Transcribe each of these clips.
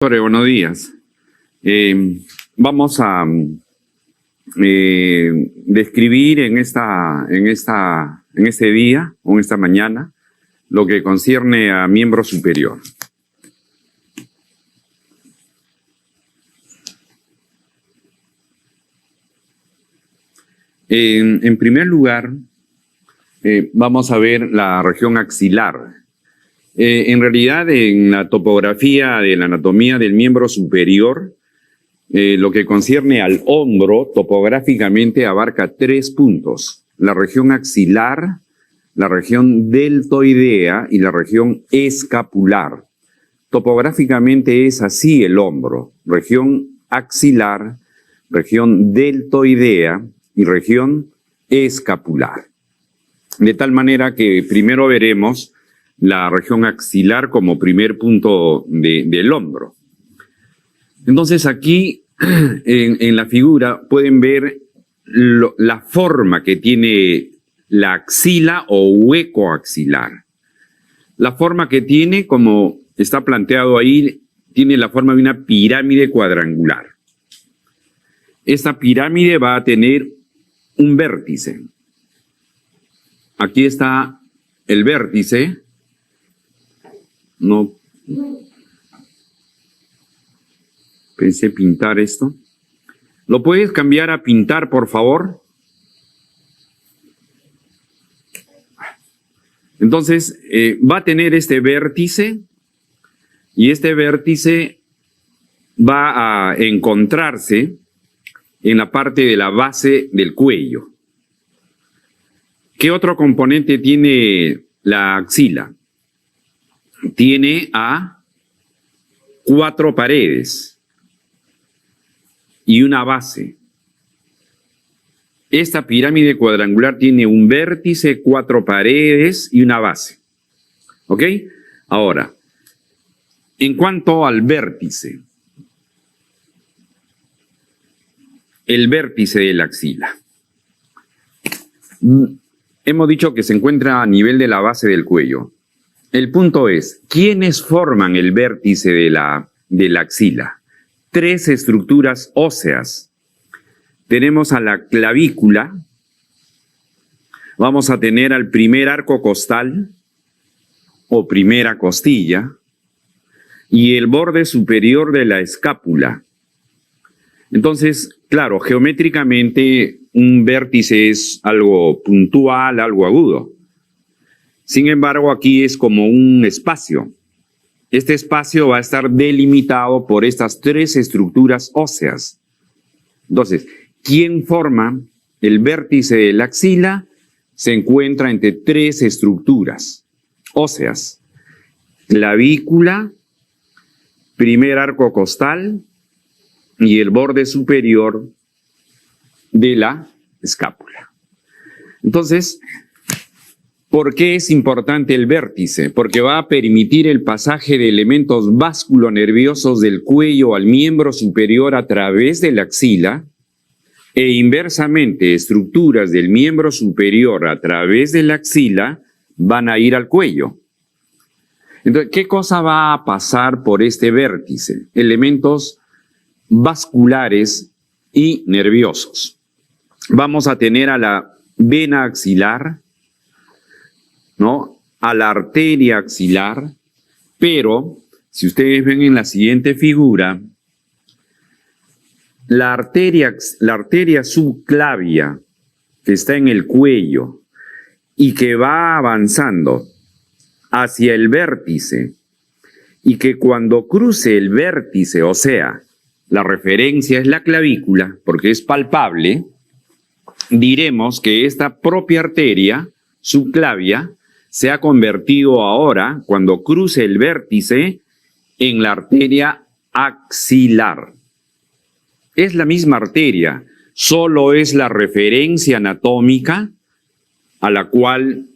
Buenos días. Vamos a describir en este día o en esta mañana lo que concierne a miembro superior. En primer lugar, vamos a ver la región axilar. En realidad, en la topografía de la anatomía del miembro superior, lo que concierne al hombro, topográficamente abarca 3 puntos: la región axilar, la región deltoidea y la región escapular. Topográficamente es así el hombro: región axilar, región deltoidea y región escapular. De tal manera que primero veremos la región axilar como primer punto del hombro. Entonces aquí en la figura pueden ver la forma que tiene la axila o hueco axilar. La forma que tiene, como está planteado ahí, tiene la forma de una pirámide cuadrangular. Esta pirámide va a tener un vértice. Aquí está el vértice. No pensé pintar esto. ¿Lo puedes cambiar a pintar, por favor? Entonces, va a tener este vértice y este vértice va a encontrarse en la parte de la base del cuello. ¿Qué otro componente tiene la axila? Tiene a 4 paredes y una base. Esta pirámide cuadrangular tiene un vértice, 4 paredes y una base. ¿Ok? Ahora, en cuanto al vértice, el vértice de la axila. Hemos dicho que se encuentra a nivel de la base del cuello. El punto es, ¿quiénes forman el vértice de la axila? 3 estructuras óseas. Tenemos a la clavícula, vamos a tener al primer arco costal o primera costilla y el borde superior de la escápula. Entonces, claro, geométricamente un vértice es algo puntual, algo agudo. Sin embargo, aquí es como un espacio. Este espacio va a estar delimitado por estas 3 estructuras óseas. Entonces, ¿quién forma el vértice de la axila? Se encuentra entre 3 estructuras óseas: clavícula, primer arco costal y el borde superior de la escápula. Entonces, ¿por qué es importante el vértice? Porque va a permitir el pasaje de elementos vasculonerviosos del cuello al miembro superior a través de la axila e inversamente estructuras del miembro superior a través de la axila van a ir al cuello. Entonces, ¿qué cosa va a pasar por este vértice? Elementos vasculares y nerviosos. Vamos a tener a la vena axilar, ¿no? A la arteria axilar, pero si ustedes ven en la siguiente figura, la arteria subclavia que está en el cuello y que va avanzando hacia el vértice y que cuando cruce el vértice, o sea, la referencia es la clavícula porque es palpable, diremos que esta propia arteria subclavia se ha convertido ahora, cuando cruce el vértice, en la arteria axilar. Es la misma arteria, solo es la referencia anatómica a la cual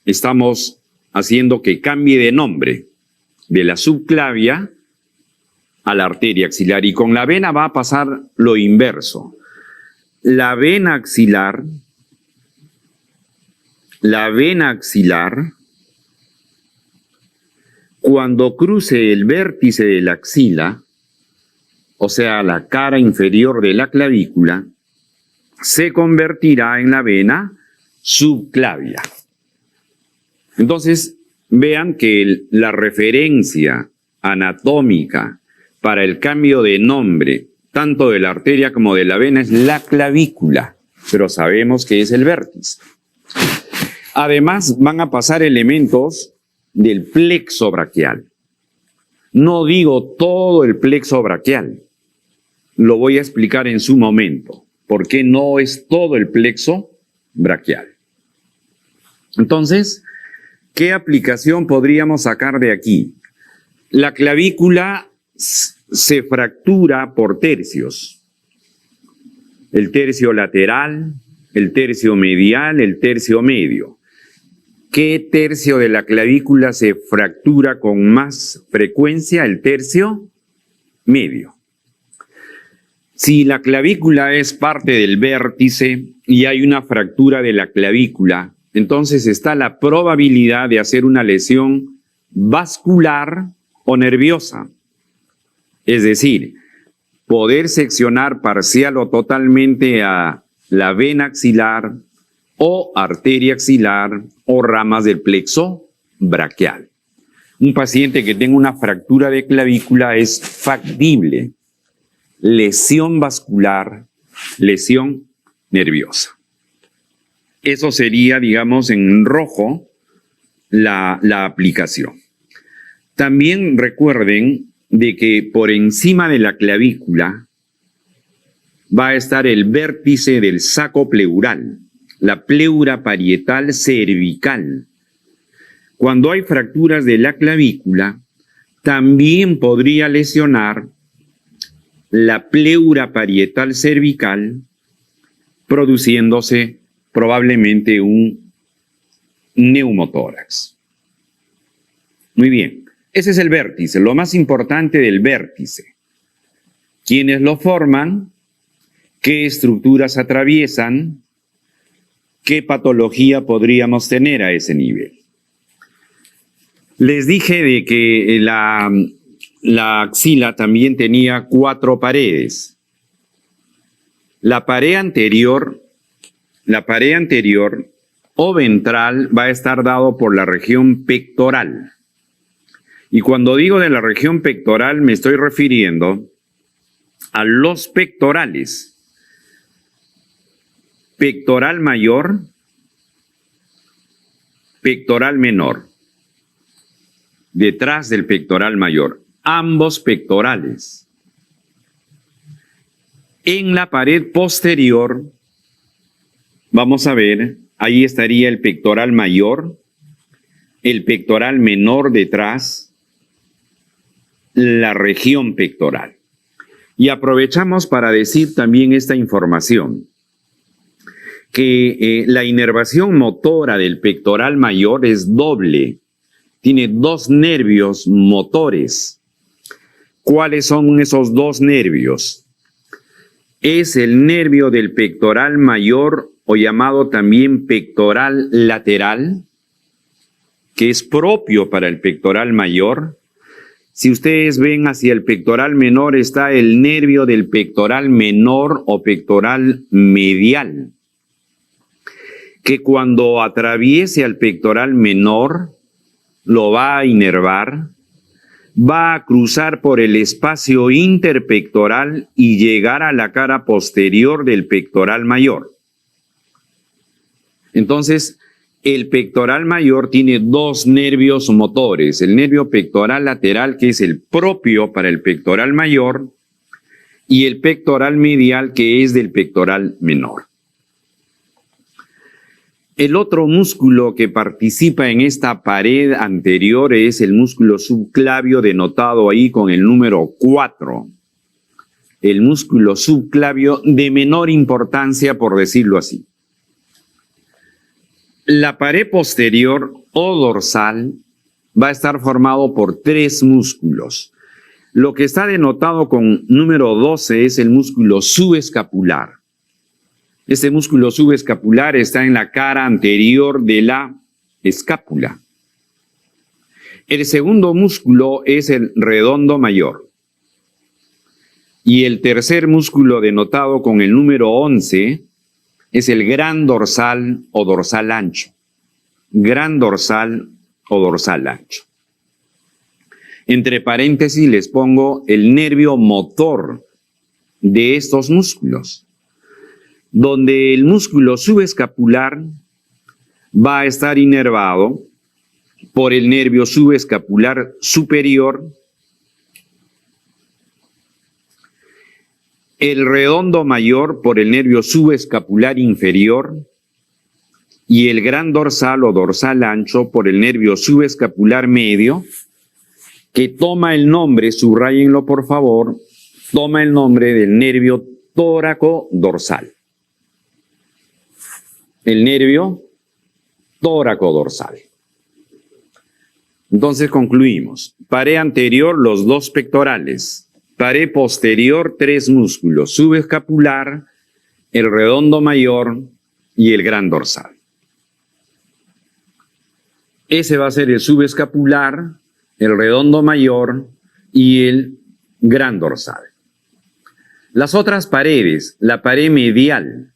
estamos haciendo que cambie de nombre, de la subclavia a la arteria axilar. Y con la vena va a pasar lo inverso. La vena axilar, cuando cruce el vértice de la axila, o sea, la cara inferior de la clavícula, se convertirá en la vena subclavia. Entonces, vean que la referencia anatómica para el cambio de nombre, tanto de la arteria como de la vena, es la clavícula, pero sabemos que es el vértice. Además, van a pasar elementos del plexo braquial. No digo todo el plexo braquial, lo voy a explicar en su momento, porque no es todo el plexo braquial. Entonces, ¿qué aplicación podríamos sacar de aquí? La clavícula se fractura por tercios. El tercio lateral, el tercio medial, el tercio medio. ¿Qué tercio de la clavícula se fractura con más frecuencia? El tercio medio. Si la clavícula es parte del vértice y hay una fractura de la clavícula, entonces está la probabilidad de hacer una lesión vascular o nerviosa. Es decir, poder seccionar parcial o totalmente a la vena axilar o arteria axilar o ramas del plexo braquial. Un paciente que tenga una fractura de clavícula es factible. Lesión vascular, lesión nerviosa. Eso sería, digamos, en rojo la aplicación. También recuerden de que por encima de la clavícula va a estar el vértice del saco pleural, la pleura parietal cervical. Cuando hay fracturas de la clavícula, también podría lesionar la pleura parietal cervical, produciéndose probablemente un neumotórax. Muy bien, ese es el vértice, lo más importante del vértice. ¿Quiénes lo forman? ¿Qué estructuras atraviesan? ¿Qué patología podríamos tener a ese nivel? Les dije de que la axila también tenía 4 paredes. La pared anterior o ventral va a estar dado por la región pectoral. Y cuando digo de la región pectoral me estoy refiriendo a los pectorales. Pectoral mayor, pectoral menor. Detrás del pectoral mayor, ambos pectorales. En la pared posterior, vamos a ver, ahí estaría el pectoral mayor, el pectoral menor detrás, la región pectoral. Y aprovechamos para decir también esta información, que la inervación motora del pectoral mayor es doble. Tiene 2 nervios motores. ¿Cuáles son esos 2 nervios? Es el nervio del pectoral mayor o llamado también pectoral lateral, que es propio para el pectoral mayor. Si ustedes ven hacia el pectoral menor está el nervio del pectoral menor o pectoral medial, que cuando atraviese al pectoral menor lo va a inervar, va a cruzar por el espacio interpectoral y llegar a la cara posterior del pectoral mayor. Entonces, el pectoral mayor tiene 2 nervios motores, el nervio pectoral lateral, que es el propio para el pectoral mayor, y el pectoral medial, que es del pectoral menor. El otro músculo que participa en esta pared anterior es el músculo subclavio, denotado ahí con el número 4. El músculo subclavio de menor importancia, por decirlo así. La pared posterior o dorsal va a estar formado por 3 músculos. Lo que está denotado con número 12 es el músculo subescapular. Este músculo subescapular está en la cara anterior de la escápula. El segundo músculo es el redondo mayor. Y el tercer músculo denotado con el número 11 es el gran dorsal o dorsal ancho. Gran dorsal o dorsal ancho. Entre paréntesis les pongo el nervio motor de estos músculos, donde el músculo subescapular va a estar inervado por el nervio subescapular superior, el redondo mayor por el nervio subescapular inferior y el gran dorsal o dorsal ancho por el nervio subescapular medio, que toma el nombre, subrayenlo por favor, toma el nombre del nervio tóraco-dorsal. El nervio tóraco-dorsal. Entonces concluimos. Pared anterior, los dos pectorales. Pared posterior, tres músculos. Subescapular, el redondo mayor y el gran dorsal. Ese va a ser el subescapular, el redondo mayor y el gran dorsal. Las otras paredes, la pared medial.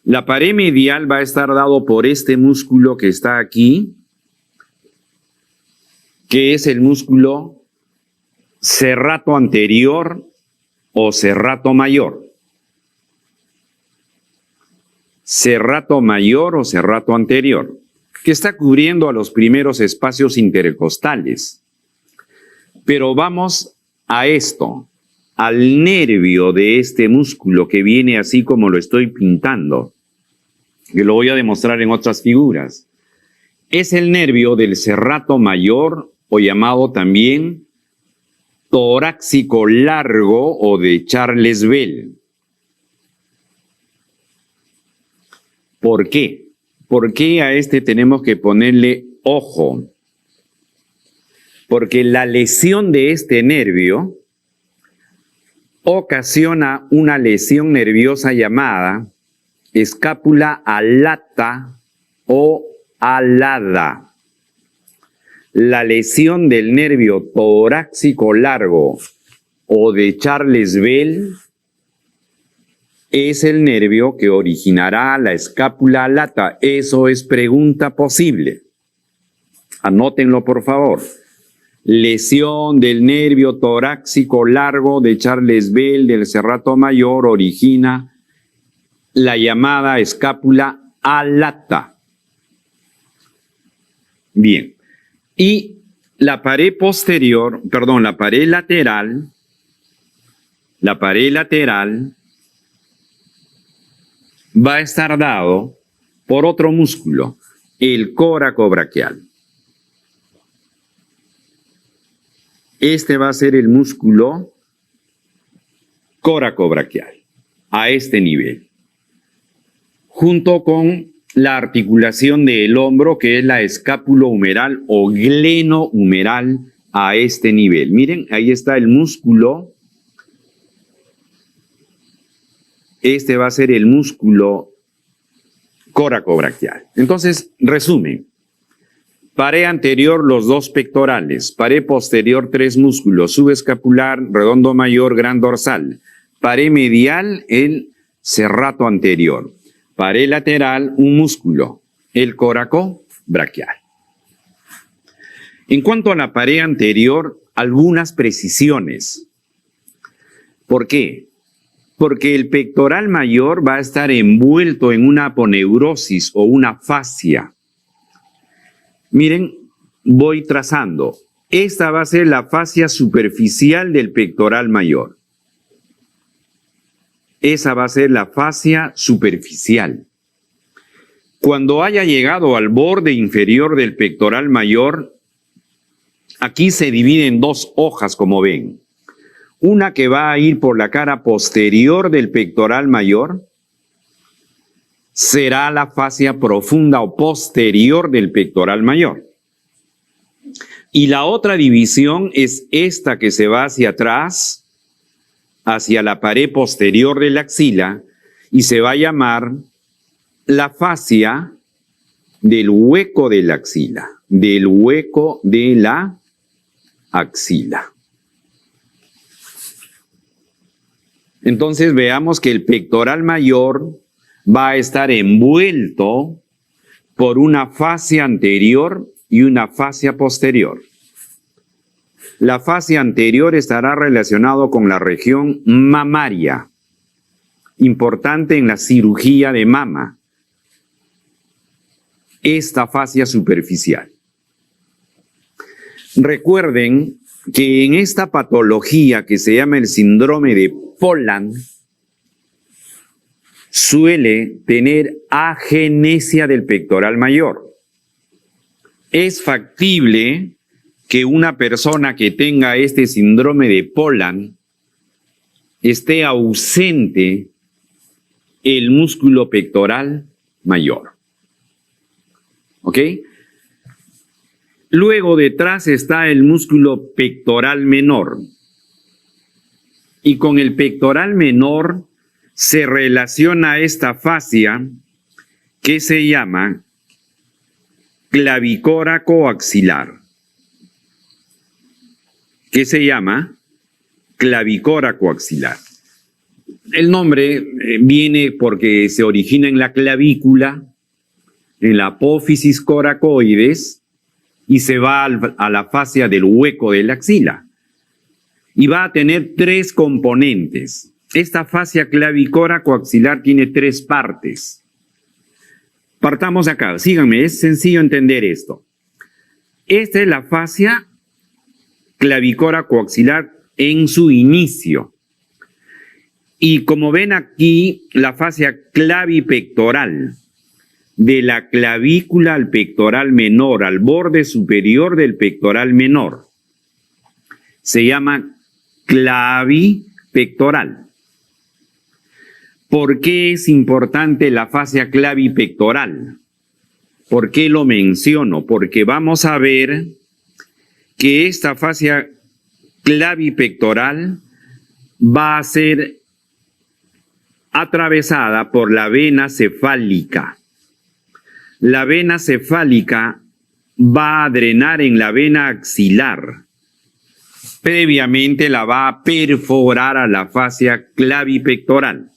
La pared medial va a estar dado por este músculo que está aquí, que es el músculo serrato anterior o serrato mayor. Serrato mayor o serrato anterior, que está cubriendo a los primeros espacios intercostales. Pero vamos a esto, al nervio de este músculo que viene así como lo estoy pintando, que lo voy a demostrar en otras figuras. Es el nervio del serrato mayor o llamado también torácico largo o de Charles Bell. ¿Por qué? ¿Por qué a este tenemos que ponerle ojo? Porque la lesión de este nervio ocasiona una lesión nerviosa llamada escápula alata o alada. La lesión del nervio torácico largo o de Charles Bell es el nervio que originará la escápula alata. Eso es pregunta posible. Anótenlo, por favor. Lesión del nervio torácico largo de Charles Bell del serrato mayor origina la llamada escápula alata. Bien. Y la pared posterior, perdón, la pared lateral va a estar dado por otro músculo, el coracobraquial. Este va a ser el músculo coracobraquial, a este nivel, junto con la articulación del hombro, que es la escápulo-humeral o gleno-humeral a este nivel. Miren, ahí está el músculo. Este va a ser el músculo coracobraquial. Entonces, resumen. Pared anterior, los dos pectorales. Pared posterior, tres músculos. Subescapular, redondo mayor, gran dorsal. Pared medial, el serrato anterior. Pared lateral, un músculo, el coracobraquial. En cuanto a la pared anterior, algunas precisiones. ¿Por qué? Porque el pectoral mayor va a estar envuelto en una aponeurosis o una fascia. Miren, voy trazando. Esta va a ser la fascia superficial del pectoral mayor. Esa va a ser la fascia superficial. Cuando haya llegado al borde inferior del pectoral mayor, aquí se divide en dos hojas, como ven. Una que va a ir por la cara posterior del pectoral mayor, será la fascia profunda o posterior del pectoral mayor. Y la otra división es esta que se va hacia atrás, hacia la pared posterior de la axila, y se va a llamar la fascia del hueco de la axila, del hueco de la axila. Entonces veamos que el pectoral mayor va a estar envuelto por una fascia anterior y una fascia posterior. La fascia anterior estará relacionado con la región mamaria, importante en la cirugía de mama. Esta fascia superficial. Recuerden que en esta patología que se llama el síndrome de Poland, suele tener agenesia del pectoral mayor. Es factible que una persona que tenga este síndrome de Poland esté ausente el músculo pectoral mayor. ¿Ok? Luego detrás está el músculo pectoral menor. Y con el pectoral menor se relaciona esta fascia que se llama clavicóraco-axilar. ¿Qué se llama? Clavicóraco-axilar. El nombre viene porque se origina en la clavícula, en la apófisis coracoides, y se va a la fascia del hueco de la axila. Y va a tener tres componentes. Esta fascia clavicóraco-axilar tiene tres partes. Partamos de acá, síganme, es sencillo entender esto. Esta es la fascia clavicóraco-axilar en su inicio. Y como ven aquí, la fascia clavipectoral, de la clavícula al pectoral menor, al borde superior del pectoral menor, se llama clavipectoral. ¿Por qué es importante la fascia clavipectoral? ¿Por qué lo menciono? Porque vamos a ver que esta fascia clavipectoral va a ser atravesada por la vena cefálica. La vena cefálica va a drenar en la vena axilar. Previamente la va a perforar a la fascia clavipectoral.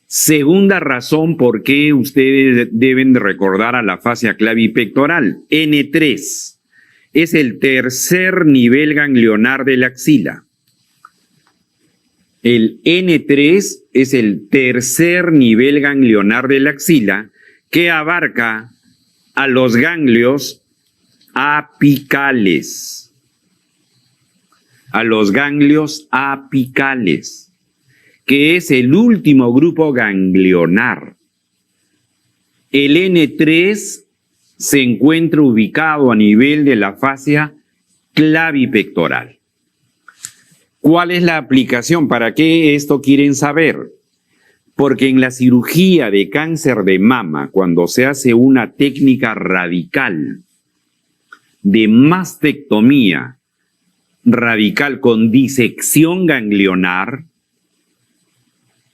Segunda razón por qué ustedes deben recordar a la fascia clavipectoral. N3 es el tercer nivel ganglionar de la axila. El N3 es el tercer nivel ganglionar de la axila que abarca a los ganglios apicales. A los ganglios apicales, que es el último grupo ganglionar. El N3 se encuentra ubicado a nivel de la fascia clavipectoral. ¿Cuál es la aplicación? ¿Para qué esto quieren saber? Porque en la cirugía de cáncer de mama, cuando se hace una técnica radical de mastectomía radical con disección ganglionar,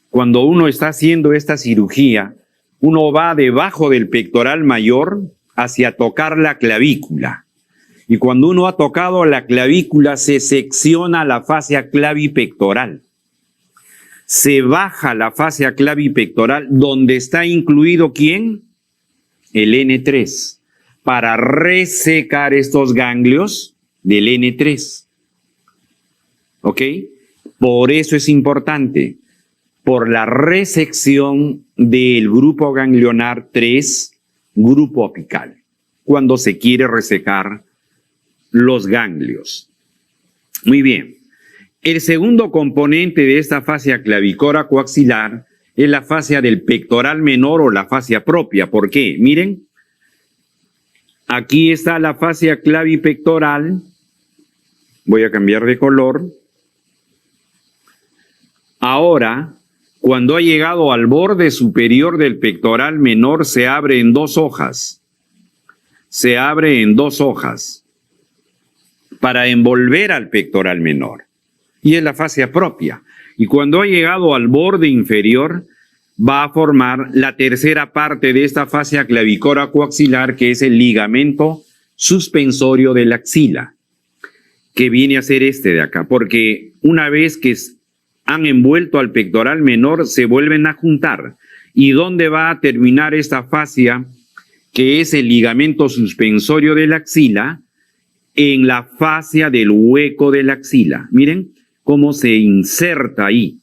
cuando uno está haciendo esta cirugía, uno va debajo del pectoral mayor hacia tocar la clavícula. Y cuando uno ha tocado la clavícula, se secciona la fascia clavipectoral. Se baja la fascia clavipectoral, donde está incluido ¿quién? El N3, para resecar estos ganglios del N3. ¿Ok? Por eso es importante, por la resección del grupo ganglionar 3, grupo apical, cuando se quiere resecar los ganglios. Muy bien. El segundo componente de esta fascia clavicóraco-axilar es la fascia del pectoral menor o la fascia propia. ¿Por qué? Miren, aquí está la fascia clavipectoral. Voy a cambiar de color. Ahora, cuando ha llegado al borde superior del pectoral menor, se abre en dos hojas. Se abre en dos hojas para envolver al pectoral menor. Y es la fascia propia. Y cuando ha llegado al borde inferior, va a formar la tercera parte de esta fascia clavicóraco-axilar, que es el ligamento suspensorio de la axila, que viene a ser este de acá. Porque una vez que han envuelto al pectoral menor se vuelven a juntar. ¿Y dónde va a terminar esta fascia, que es el ligamento suspensorio de la axila? En la fascia del hueco de la axila. Miren cómo se inserta ahí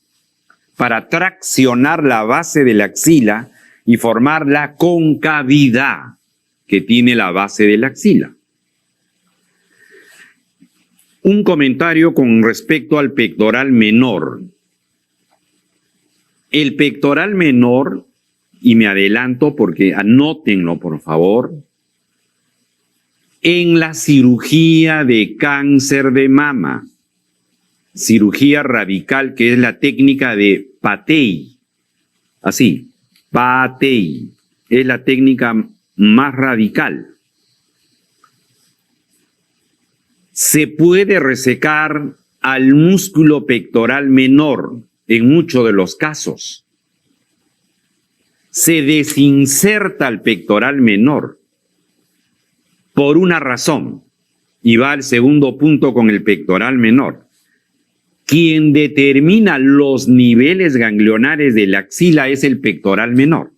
para traccionar la base de la axila y formar la concavidad que tiene la base de la axila. Un comentario con respecto al pectoral menor. El pectoral menor, y me adelanto porque anótenlo por favor, en la cirugía de cáncer de mama, cirugía radical, que es la técnica de Patey, así, Patey, es la técnica más radical. Se puede resecar al músculo pectoral menor en muchos de los casos. Se desinserta el pectoral menor por una razón, y va al segundo punto con el pectoral menor. Quien determina los niveles ganglionares de la axila es el pectoral menor.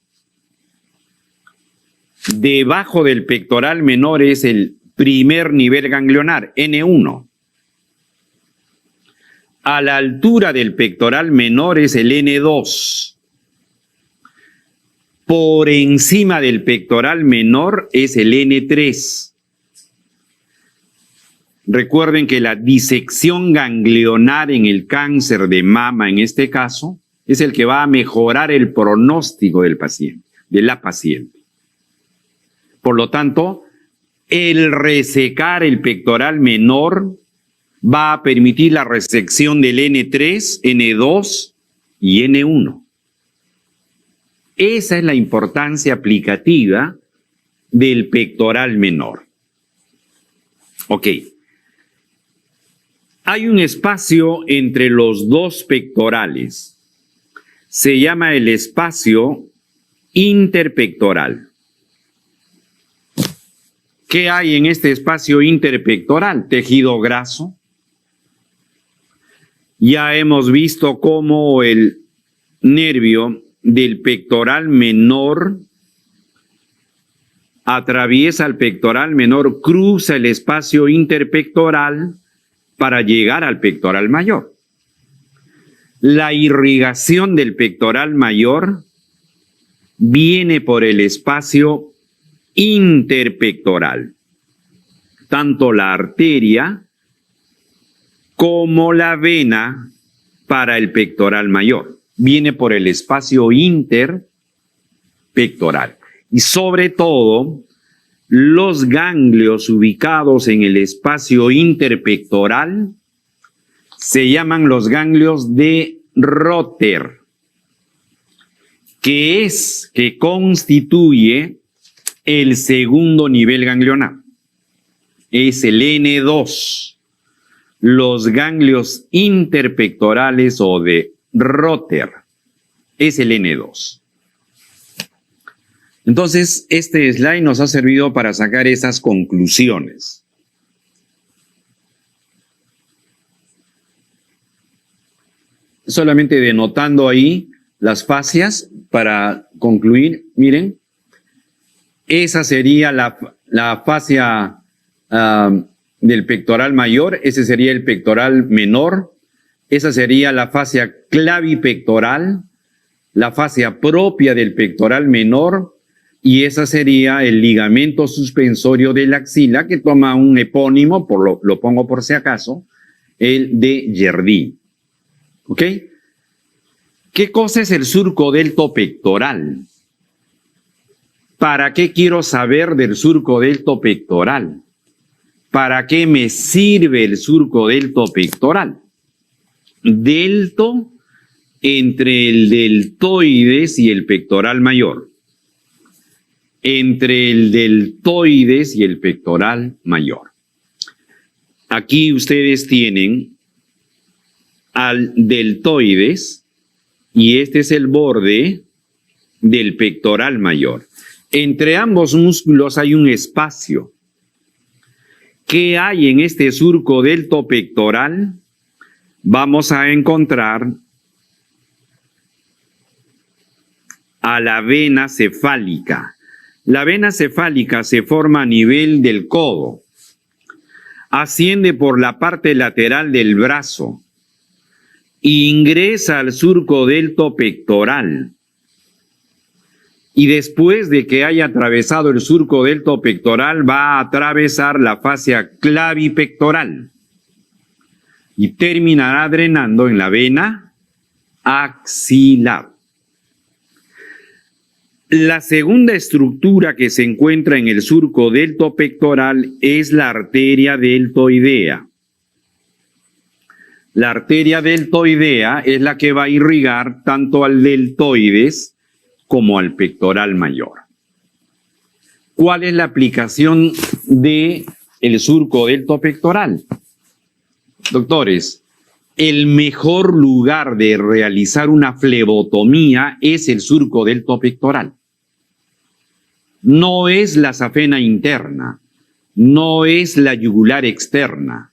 Debajo del pectoral menor es el primer nivel ganglionar, N1. A la altura del pectoral menor es el N2. Por encima del pectoral menor es el N3. Recuerden que la disección ganglionar en el cáncer de mama, en este caso, es el que va a mejorar el pronóstico del paciente, de la paciente. Por lo tanto, el resecar el pectoral menor va a permitir la resección del N3, N2 y N1. Esa es la importancia aplicativa del pectoral menor. Ok. Hay un espacio entre los dos pectorales. Se llama el espacio interpectoral. ¿Qué hay en este espacio interpectoral? Tejido graso. Ya hemos visto cómo el nervio del pectoral menor atraviesa el pectoral menor, cruza el espacio interpectoral para llegar al pectoral mayor. La irrigación del pectoral mayor viene por el espacio interpectoral. Tanto la arteria como la vena para el pectoral mayor viene por el espacio interpectoral. Y sobre todo, los ganglios ubicados en el espacio interpectoral se llaman los ganglios de Rotter, que constituye el segundo nivel ganglionar. Es el N2. Los ganglios interpectorales o de Rotter es el N2. Entonces, este slide nos ha servido para sacar esas conclusiones. Solamente denotando ahí las fascias para concluir. Miren, esa sería la fascia del pectoral mayor, ese sería el pectoral menor, esa sería la fascia clavipectoral, la fascia propia del pectoral menor, y esa sería el ligamento suspensorio de la axila, que toma un epónimo, lo pongo por si acaso, el de Jerdí. ¿Ok? ¿Qué cosa es el surco deltopectoral? ¿Para qué quiero saber del surco deltopectoral? ¿Para qué me sirve el surco deltopectoral? Delto entre el deltoides y el pectoral mayor. Entre el deltoides y el pectoral mayor. Aquí ustedes tienen al deltoides y este es el borde del pectoral mayor. Entre ambos músculos hay un espacio. ¿Qué hay en este surco deltopectoral? Vamos a encontrar a la vena cefálica. La vena cefálica se forma a nivel del codo, asciende por la parte lateral del brazo, ingresa al surco delto pectoral y después de que haya atravesado el surco delto pectoral va a atravesar la fascia clavipectoral y terminará drenando en la vena axilar. La segunda estructura que se encuentra en el surco deltopectoral es la arteria deltoidea. La arteria deltoidea es la que va a irrigar tanto al deltoides como al pectoral mayor. ¿Cuál es la aplicación del surco deltopectoral? Doctores, el mejor lugar de realizar una flebotomía es el surco deltopectoral. No es la safena interna, no es la yugular externa,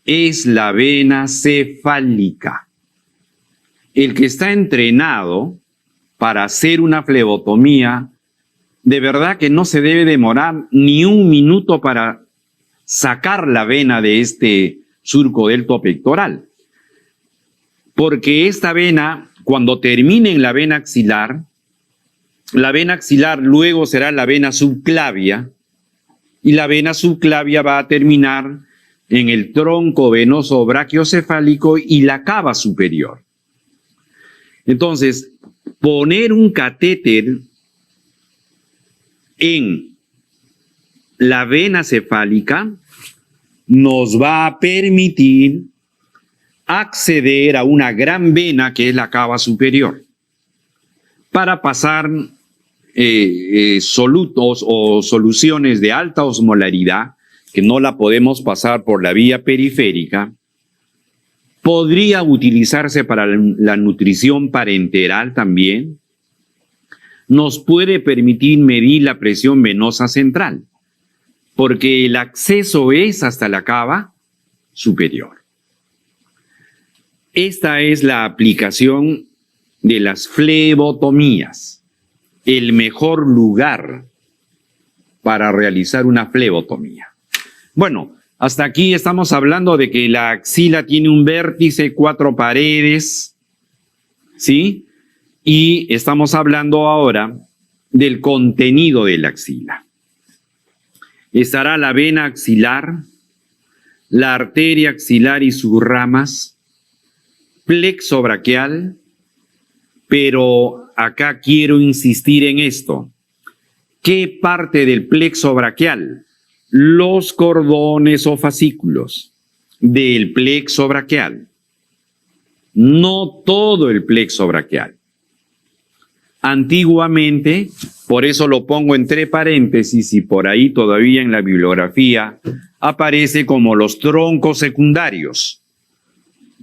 es la vena cefálica. El que está entrenado para hacer una flebotomía, de verdad que no se debe demorar ni un minuto para sacar la vena de este surco deltopectoral. Porque esta vena, cuando termine en la vena axilar luego será la vena subclavia, y la vena subclavia va a terminar en el tronco venoso brachiocefálico y la cava superior. Entonces, poner un catéter en la vena cefálica nos va a permitir acceder a una gran vena que es la cava superior para pasar solutos o soluciones de alta osmolaridad que no la podemos pasar por la vía periférica. Podría utilizarse para la nutrición parenteral también. Nos puede permitir medir la presión venosa central, porque el acceso es hasta la cava superior. Esta es la aplicación de las flebotomías, el mejor lugar para realizar una flebotomía. Bueno, hasta aquí estamos hablando de que la axila tiene un vértice, 4 paredes, ¿sí? Y estamos hablando ahora del contenido de la axila. Estará la vena axilar, la arteria axilar y sus ramas, plexo braquial, pero acá quiero insistir en esto. ¿Qué parte del plexo braquial? Los cordones o fascículos del plexo braquial. No todo el plexo braquial. Antiguamente, por eso lo pongo entre paréntesis y por ahí todavía en la bibliografía aparece como los troncos secundarios.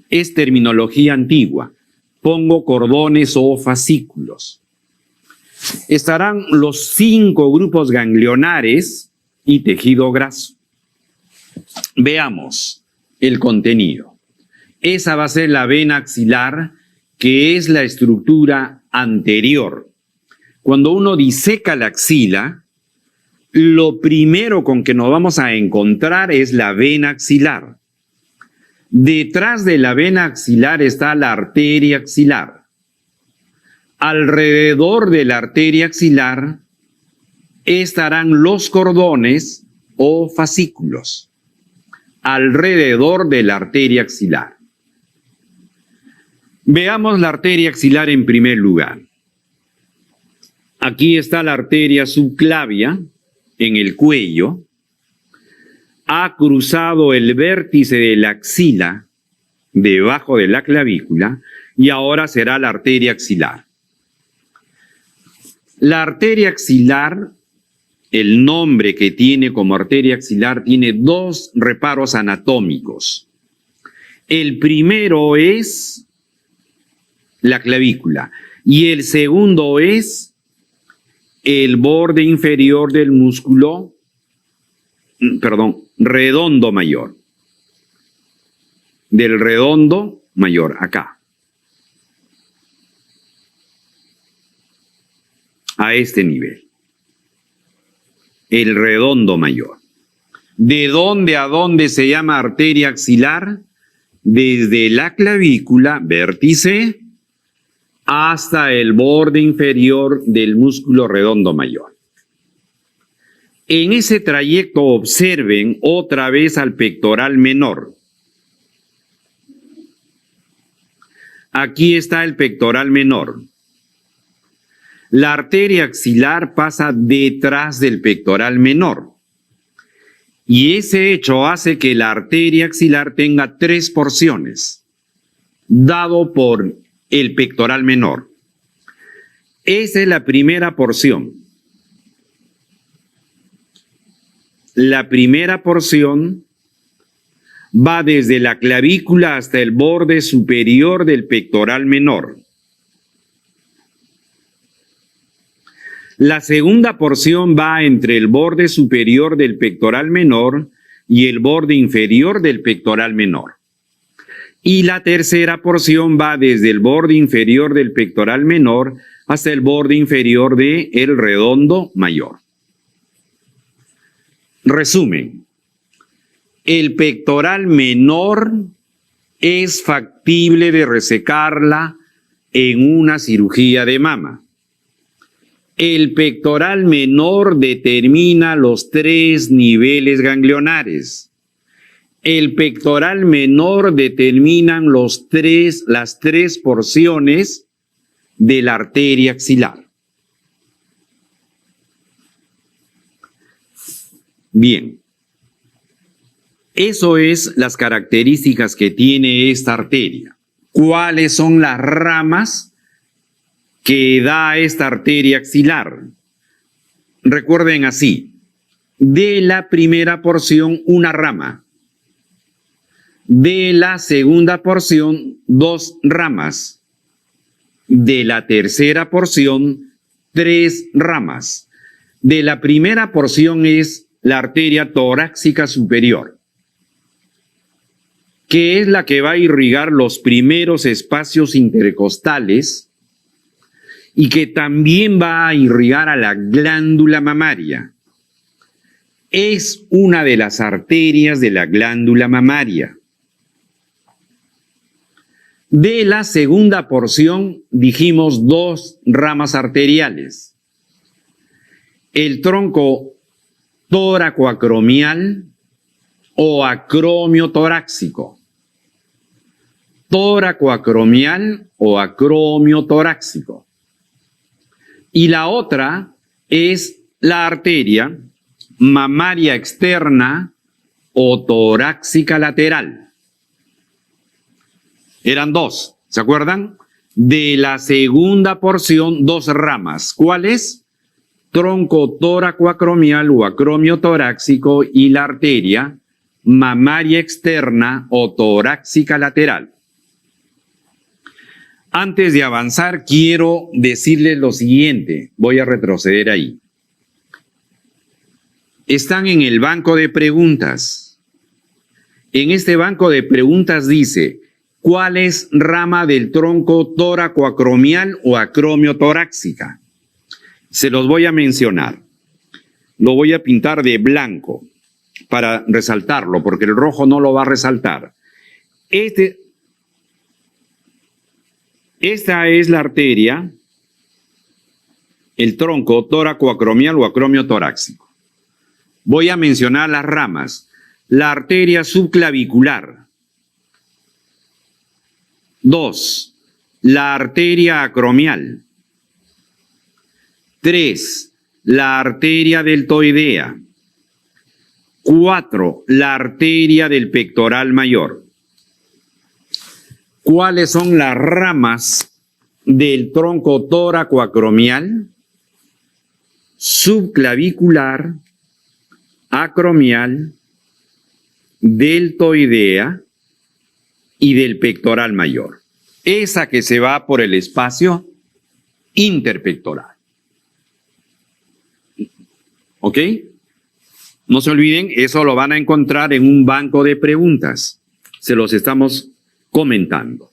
Es terminología antigua. Pongo cordones o fascículos. Estarán los 5 grupos ganglionares y tejido graso. Veamos el contenido. Esa va a ser la vena axilar, que es la estructura anterior. Cuando uno diseca la axila, lo primero con que nos vamos a encontrar es la vena axilar. Detrás de la vena axilar está la arteria axilar. Alrededor de la arteria axilar estarán los cordones o fascículos. Alrededor de la arteria axilar. Veamos la arteria axilar en primer lugar. Aquí está la arteria subclavia en el cuello. Ha cruzado el vértice de la axila debajo de la clavícula y ahora será la arteria axilar. La arteria axilar, el nombre que tiene como arteria axilar, tiene 2 reparos anatómicos. El primero es la clavícula y el segundo es el borde inferior del músculo, redondo mayor. Del redondo mayor, acá. a este nivel. El redondo mayor. ¿De dónde a dónde se llama arteria axilar? Desde la clavícula, vértice, hasta el borde inferior del músculo redondo mayor. En ese trayecto observen otra vez al pectoral menor. Aquí está el pectoral menor. La arteria axilar pasa detrás del pectoral menor. Y ese hecho hace que la arteria axilar tenga 3 porciones, dado por el pectoral menor. Esa es la primera porción. La primera porción va desde la clavícula hasta el borde superior del pectoral menor. La segunda porción va entre el borde superior del pectoral menor y el borde inferior del pectoral menor. Y la tercera porción va desde el borde inferior del pectoral menor hasta el borde inferior del redondo mayor. Resumen. El pectoral menor es factible de resecarla en una cirugía de mama. El pectoral menor determina los 3 niveles ganglionares. El pectoral menor determina las 3 porciones de la arteria axilar. Bien. Eso es las características que tiene esta arteria. ¿Cuáles son las ramas que da esta arteria axilar? Recuerden así, de la primera porción una rama, de la segunda porción 2 ramas, de la tercera porción 3 ramas. De la primera porción es la arteria torácica superior, que es la que va a irrigar los primeros espacios intercostales y que también va a irrigar a la glándula mamaria. Es una de las arterias de la glándula mamaria. De la segunda porción dijimos 2 ramas arteriales. El tronco tóracoacromial o acromio torácico. Tóracoacromial o acromio torácico. Y la otra es la arteria mamaria externa o torácica lateral. Eran 2, ¿se acuerdan? De la segunda porción 2 ramas. ¿Cuáles? Tronco tóracoacromial o acromio torácico y la arteria mamaria externa o torácica lateral. Antes de avanzar, quiero decirles lo siguiente. Voy a retroceder ahí. Están en el banco de preguntas. En este banco de preguntas dice, ¿cuál es rama del tronco tóracoacromial o acromio torácica? Se los voy a mencionar. Lo voy a pintar de blanco para resaltarlo, porque el rojo no lo va a resaltar. Esta es la arteria, el tronco tóracoacromial o acromio torácico. Voy a mencionar las ramas. La arteria subclavicular. 2. La arteria acromial. 3. La arteria deltoidea. 4. La arteria del pectoral mayor. ¿Cuáles son las ramas del tronco tóracoacromial, subclavicular, acromial, deltoidea y del pectoral mayor? Esa que se va por el espacio interpectoral. ¿Ok? No se olviden, eso lo van a encontrar en un banco de preguntas. Se los estamos comentando.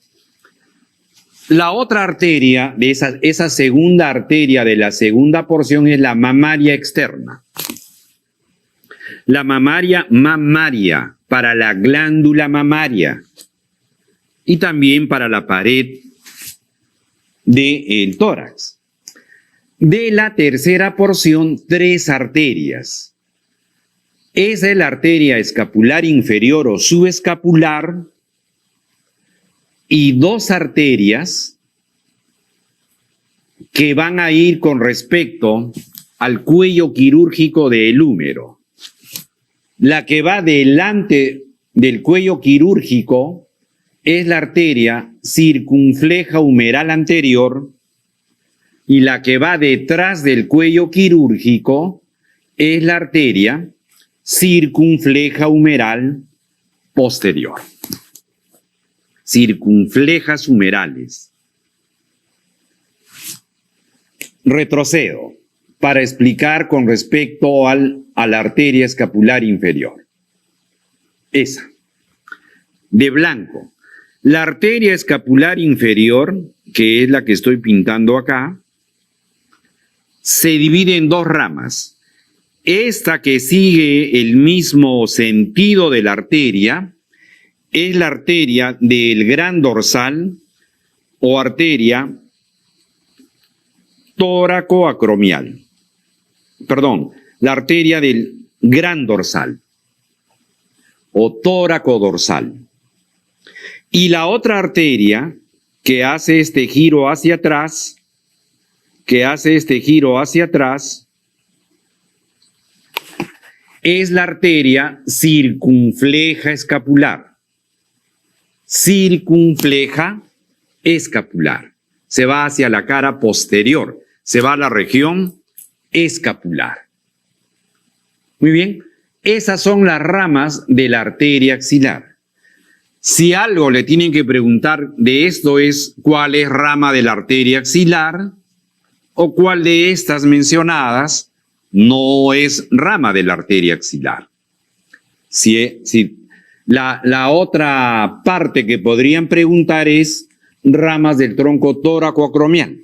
La otra arteria, de esa segunda arteria de la segunda porción, es la mamaria externa. La mamaria para la glándula mamaria y también para la pared del tórax. De la tercera porción, 3 arterias. Esa es la arteria escapular inferior o subescapular y 2 arterias que van a ir con respecto al cuello quirúrgico del húmero. La que va delante del cuello quirúrgico es la arteria circunfleja humeral anterior y la que va detrás del cuello quirúrgico es la arteria circunfleja humeral posterior. Circunflejas humerales. Retrocedo para explicar con respecto a la arteria escapular inferior. Esa. De blanco. La arteria escapular inferior, que es la que estoy pintando acá, se divide en 2 ramas. Esta que sigue el mismo sentido de la arteria es la arteria del gran dorsal o arteria tóraco-acromial. Perdón, la arteria del gran dorsal o tóraco-dorsal. Y la otra arteria que hace este giro hacia atrás, es la arteria circunfleja escapular. Circunfleja escapular. Se va hacia la cara posterior, se va a la región escapular. Muy bien, esas son las ramas de la arteria axilar. Si algo le tienen que preguntar de esto es cuál es rama de la arteria axilar o cuál de estas mencionadas no es rama de la arteria axilar. La otra parte que podrían preguntar es ramas del tronco tóraco-acromial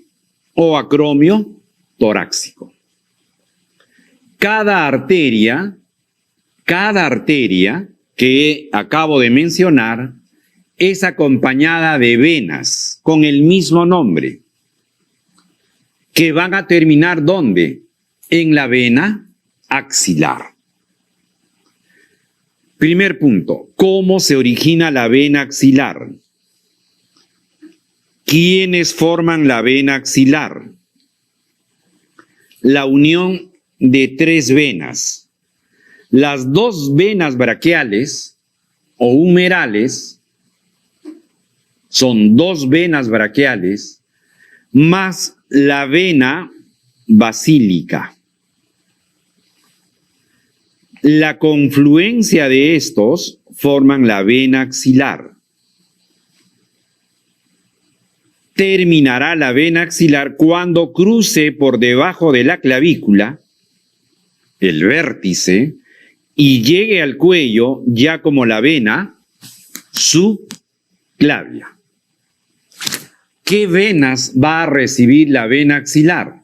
o acromio torácico. Cada arteria que acabo de mencionar es acompañada de venas con el mismo nombre, que van a terminar ¿dónde? En la vena axilar. Primer punto, ¿cómo se origina la vena axilar? ¿Quiénes forman la vena axilar? La unión de 3 venas. Las 2 venas braquiales o humerales son 2 venas braquiales más la vena basílica. La confluencia de estos forman la vena axilar. Terminará la vena axilar cuando cruce por debajo de la clavícula, el vértice, y llegue al cuello ya como la vena subclavia. ¿Qué venas va a recibir la vena axilar?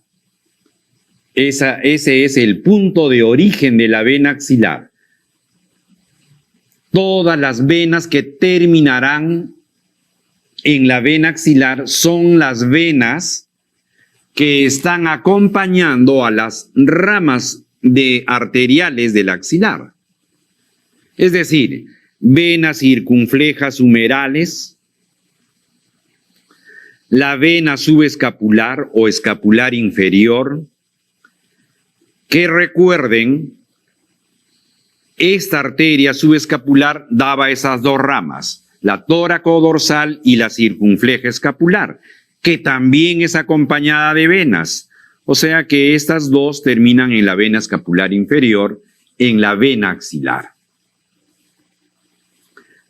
Ese es el punto de origen de la vena axilar. Todas las venas que terminarán en la vena axilar son las venas que están acompañando a las ramas arteriales del axilar. Es decir, venas circunflejas humerales, la vena subescapular o escapular inferior, que recuerden, esta arteria subescapular daba esas 2 ramas, la tóraco-dorsal y la circunfleja escapular, que también es acompañada de venas. O sea que estas 2 terminan en la vena escapular inferior, en la vena axilar.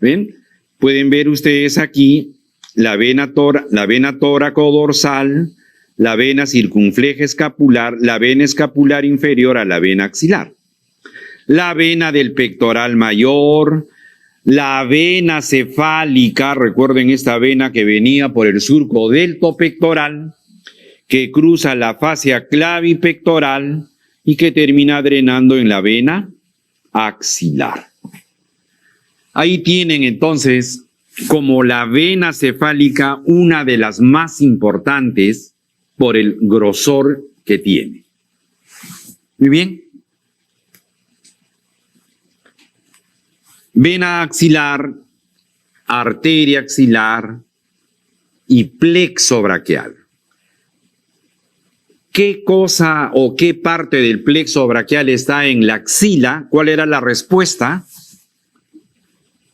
¿Ven? Pueden ver ustedes aquí la vena tóraco-dorsal, la vena circunfleja escapular, la vena escapular inferior a la vena axilar. La vena del pectoral mayor, La vena cefálica, recuerden esta vena que venía por el surco deltopectoral, que cruza la fascia clavipectoral y que termina drenando en la vena axilar. Ahí tienen entonces como la vena cefálica una de las más importantes por el grosor que tiene. Muy bien. Vena axilar, arteria axilar y plexo braquial. ¿Qué cosa o qué parte del plexo braquial está en la axila? ¿Cuál era la respuesta?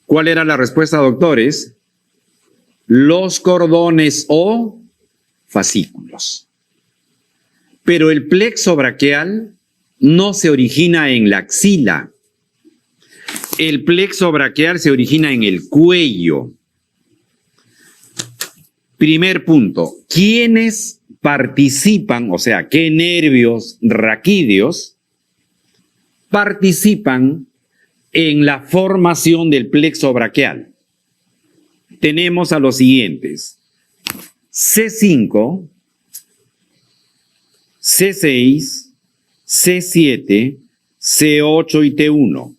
¿Cuál era la respuesta, doctores? Los cordones o fascículos. Pero el plexo braquial no se origina en la axila. El plexo braquial se origina en el cuello. Primer punto, ¿quiénes participan, o sea, qué nervios raquídeos participan en la formación del plexo braquial? Tenemos a los siguientes: C5, C6, C7, C8 y T1.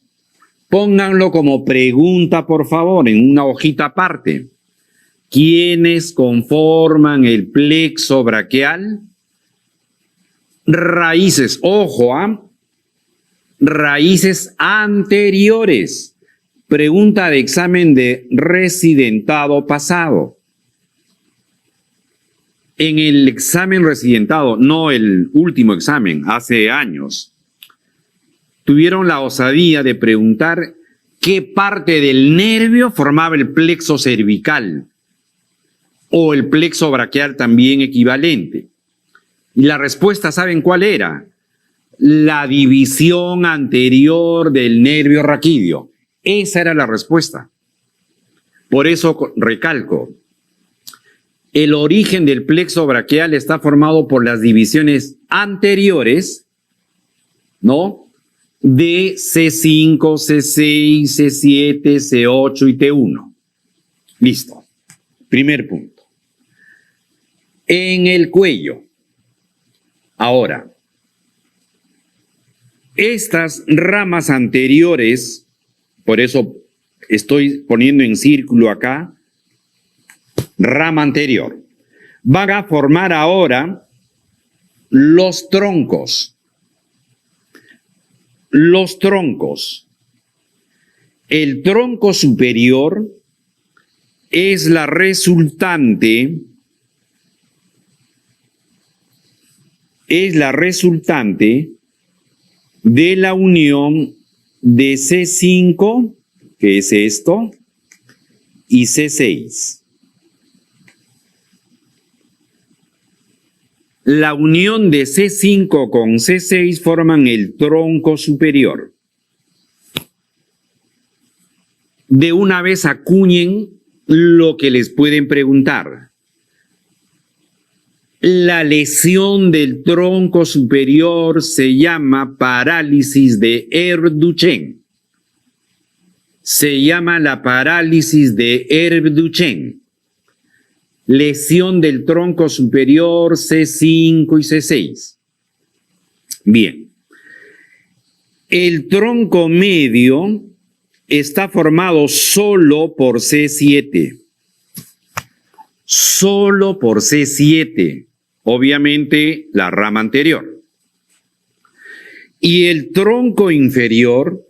Pónganlo como pregunta, por favor, en una hojita aparte. ¿Quiénes conforman el plexo braquial? Raíces, ojo, raíces anteriores. Pregunta de examen de residentado pasado. En el examen residentado, no el último examen, hace años, tuvieron la osadía de preguntar qué parte del nervio formaba el plexo cervical o el plexo braquial también equivalente. Y la respuesta, ¿saben cuál era? La división anterior del nervio raquídeo. Esa era la respuesta. Por eso recalco, el origen del plexo braquial está formado por las divisiones anteriores, ¿no?, de C5, C6, C7, C8 y T1. Listo. Primer punto. En el cuello. Ahora, estas ramas anteriores, por eso estoy poniendo en círculo acá, rama anterior, van a formar ahora los troncos. Los troncos. El tronco superior es la resultante de la unión de C5, que es esto, y C6. La unión de C5 con C6 forman el tronco superior. De una vez acuñen lo que les pueden preguntar. La lesión del tronco superior se llama parálisis de Herb-Duchenne. Se llama la parálisis de Herb-Duchenne. Lesión del tronco superior C5 y C6. Bien. El tronco medio está formado solo por C7. Solo por C7. Obviamente la rama anterior. Y el tronco inferior,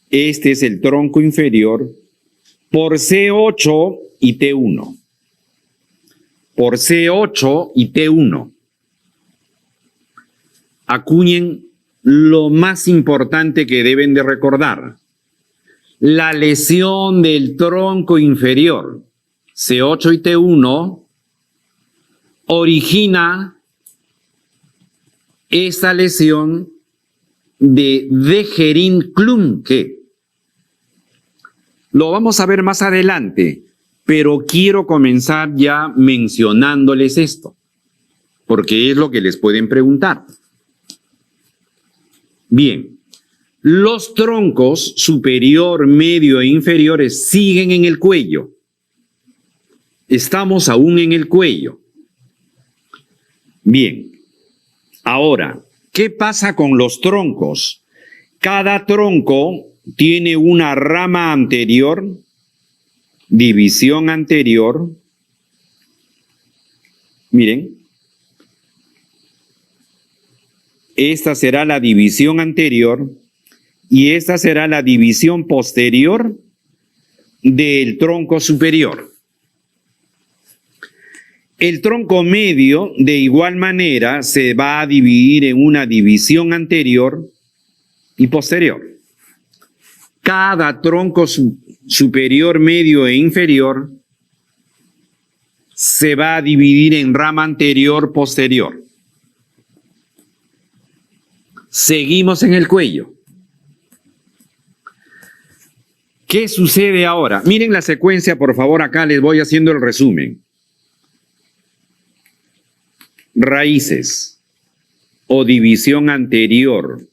este es el tronco inferior, por C8 y T1. Por C8 y T1. Acuñen lo más importante que deben de recordar. La lesión del tronco inferior, C8 y T1, origina esta lesión de Dejerin-Klumke. Lo vamos a ver más adelante, pero quiero comenzar ya mencionándoles esto, porque es lo que les pueden preguntar. Bien, Los troncos superior, medio e inferiores siguen en el cuello. Estamos aún en el cuello. Bien, ahora, ¿qué pasa con los troncos? Cada tronco tiene una rama anterior, división anterior. Miren, esta será la división anterior y esta será la división posterior del tronco superior. El tronco medio, de igual manera, se va a dividir en una división anterior y posterior. Cada tronco superior, medio e inferior se va a dividir en rama anterior, posterior. Seguimos en el cuello. ¿Qué sucede ahora? Miren la secuencia, por favor, acá les voy haciendo el resumen. Raíces o división anterior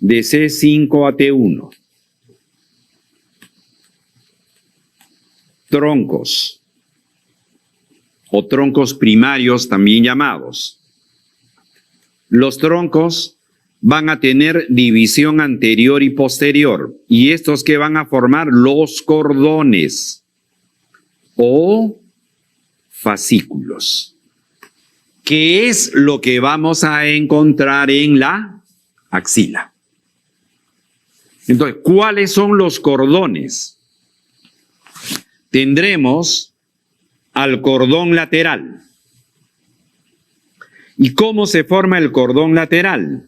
de C5 a T1. Troncos o troncos primarios también llamados. Los troncos van a tener división anterior y posterior, y estos que van a formar los cordones o fascículos, que es lo que vamos a encontrar en la axila. Entonces, ¿cuáles son los cordones? Tendremos al cordón lateral. ¿Y cómo se forma el cordón lateral?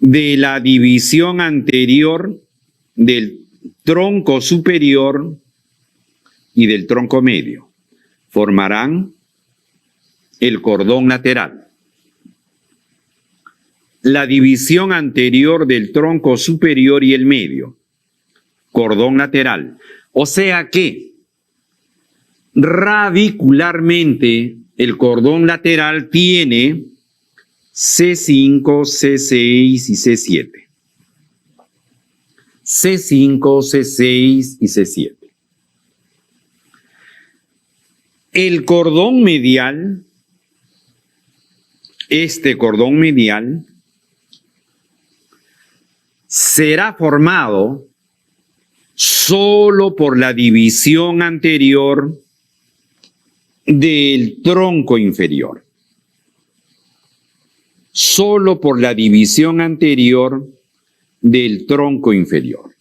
De la división anterior del tronco superior y del tronco medio. Formarán el cordón lateral. La división anterior del tronco superior y el medio. Cordón lateral. O sea que radicularmente el cordón lateral tiene C5, C6 y C7. C5, C6 y C7. El cordón medial, este cordón medial, será formado solo por la división anterior del tronco inferior. Solo por la división anterior del tronco inferior.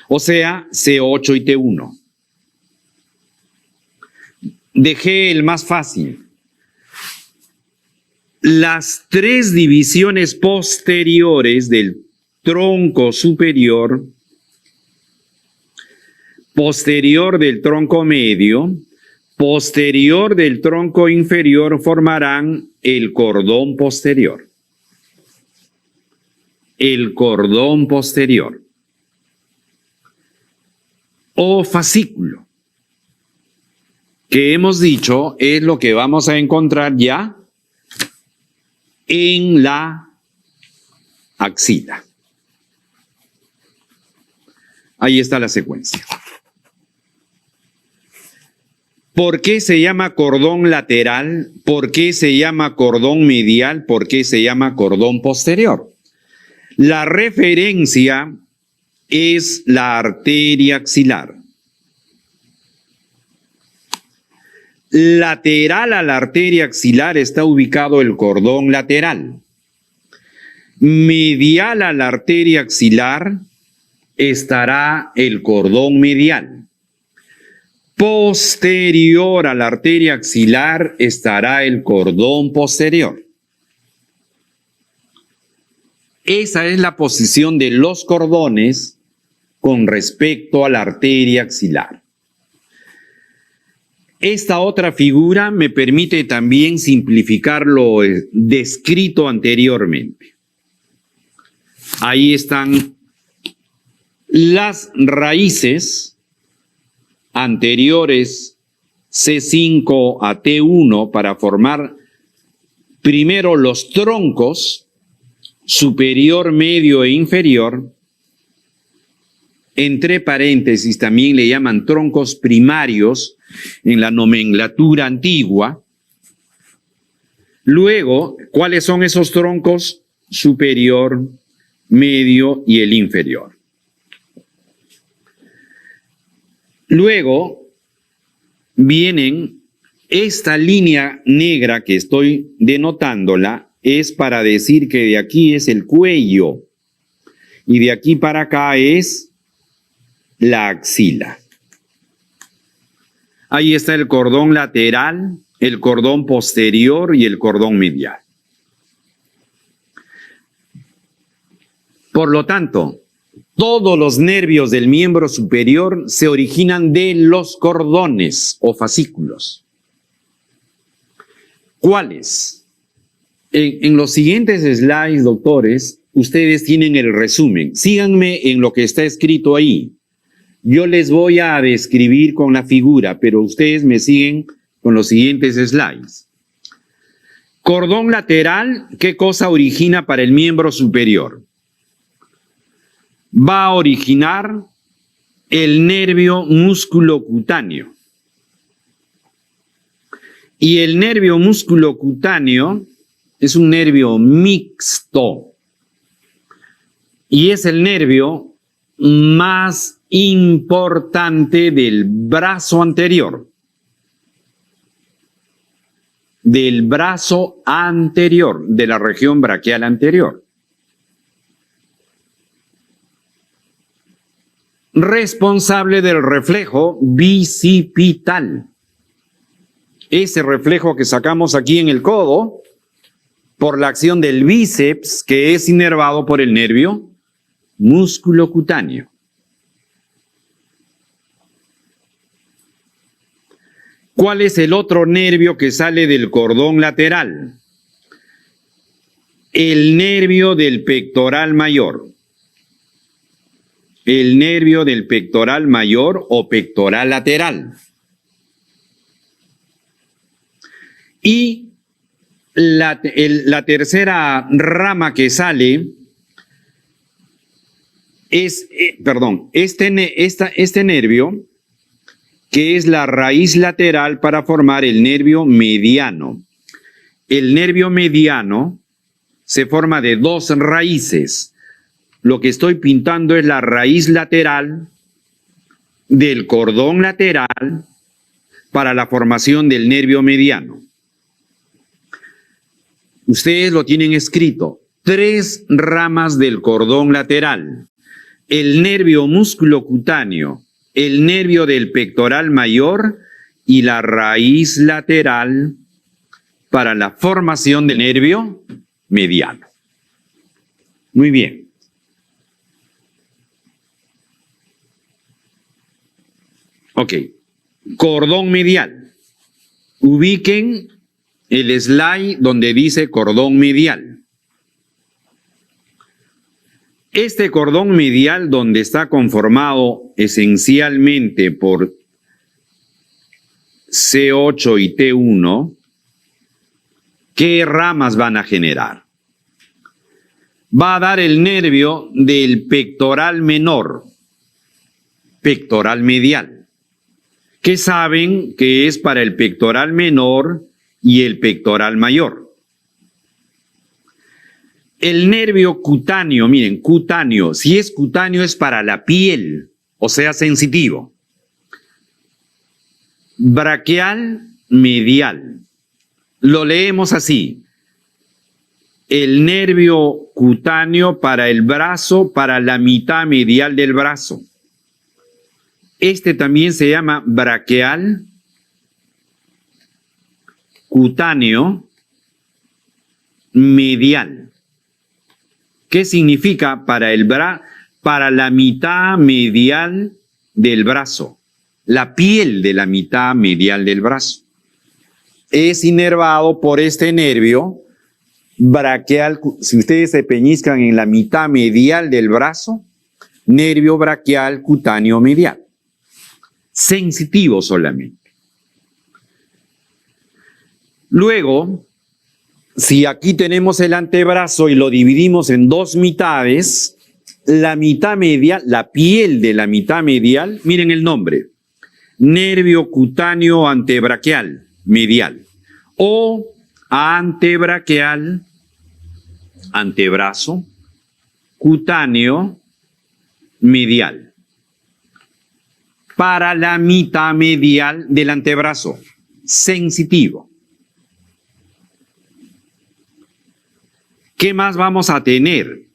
O sea, C8 y T1. Dejé el más fácil. Las tres divisiones posteriores del tronco superior, posterior del tronco medio, posterior del tronco inferior formarán el cordón posterior. El cordón posterior o fascículo, que hemos dicho es lo que vamos a encontrar ya en la axila. Ahí está la secuencia. ¿Por qué se llama cordón lateral? ¿Por qué se llama cordón medial? ¿Por qué se llama cordón posterior? La referencia es la arteria axilar. Lateral a la arteria axilar está ubicado el cordón lateral. Medial a la arteria axilar estará el cordón medial. Posterior a la arteria axilar estará el cordón posterior. Esa es la posición de los cordones con respecto a la arteria axilar. Esta otra figura me permite también simplificar lo descrito anteriormente. Ahí están las raíces anteriores C5 a T1 para formar primero los troncos superior, medio e inferior, entre paréntesis también le llaman troncos primarios en la nomenclatura antigua. Luego, ¿cuáles son esos troncos? Superior, medio y el inferior. Luego vienen esta línea negra que estoy denotándola, es para decir que de aquí es el cuello y de aquí para acá es la axila. Ahí está el cordón lateral, el cordón posterior y el cordón medial. Por lo tanto, todos los nervios del miembro superior se originan de los cordones o fascículos. ¿Cuáles? En los siguientes slides, doctores, ustedes tienen el resumen. Síganme en lo que está escrito ahí. Yo les voy a describir con la figura, pero ustedes me siguen con los siguientes slides. Cordón lateral, ¿qué cosa origina para el miembro superior? Va a originar el nervio musculocutáneo. Y el nervio musculocutáneo es un nervio mixto. Y es el nervio más importante del brazo anterior. Del brazo anterior, de la región braquial anterior. Responsable del reflejo bicipital. Ese reflejo que sacamos aquí en el codo, por la acción del bíceps, que es inervado por el nervio musculocutáneo. ¿Cuál es el otro nervio que sale del cordón lateral? El nervio del pectoral mayor. El nervio del pectoral mayor o pectoral lateral. Y la tercera rama que sale es, este nervio, que es la raíz lateral para formar el nervio mediano. El nervio mediano se forma de dos raíces. Lo que estoy pintando es la raíz lateral del cordón lateral para la formación del nervio mediano. Ustedes lo tienen escrito. 3 ramas del cordón lateral. El nervio musculocutáneo, el nervio del pectoral mayor y la raíz lateral para la formación del nervio mediano. Muy bien. Ok. Cordón medial. Ubiquen el slide donde dice cordón medial. Este cordón medial, donde está conformado esencialmente por C8 y T1, ¿qué ramas van a generar? Va a dar el nervio del pectoral menor, pectoral medial, que saben que es para el pectoral menor y el pectoral mayor. El nervio cutáneo, miren, cutáneo, si es cutáneo es para la piel, o sea, sensitivo. Braquial medial. Lo leemos así. El nervio cutáneo para el brazo, para la mitad medial del brazo. Este también se llama braquial cutáneo medial. ¿Qué significa para la mitad medial del brazo? La piel de la mitad medial del brazo. Es inervado por este nervio braquial. Si ustedes se peñizcan en la mitad medial del brazo, nervio braquial cutáneo medial. Sensitivo solamente. Luego, Si aquí tenemos el antebrazo y lo dividimos en dos mitades, la mitad medial, la piel de la mitad medial, miren el nombre, nervio cutáneo antebraquial medial o antebraquial, antebrazo, cutáneo medial. Para la mitad medial del antebrazo, sensitivo. ¿Qué más vamos a tener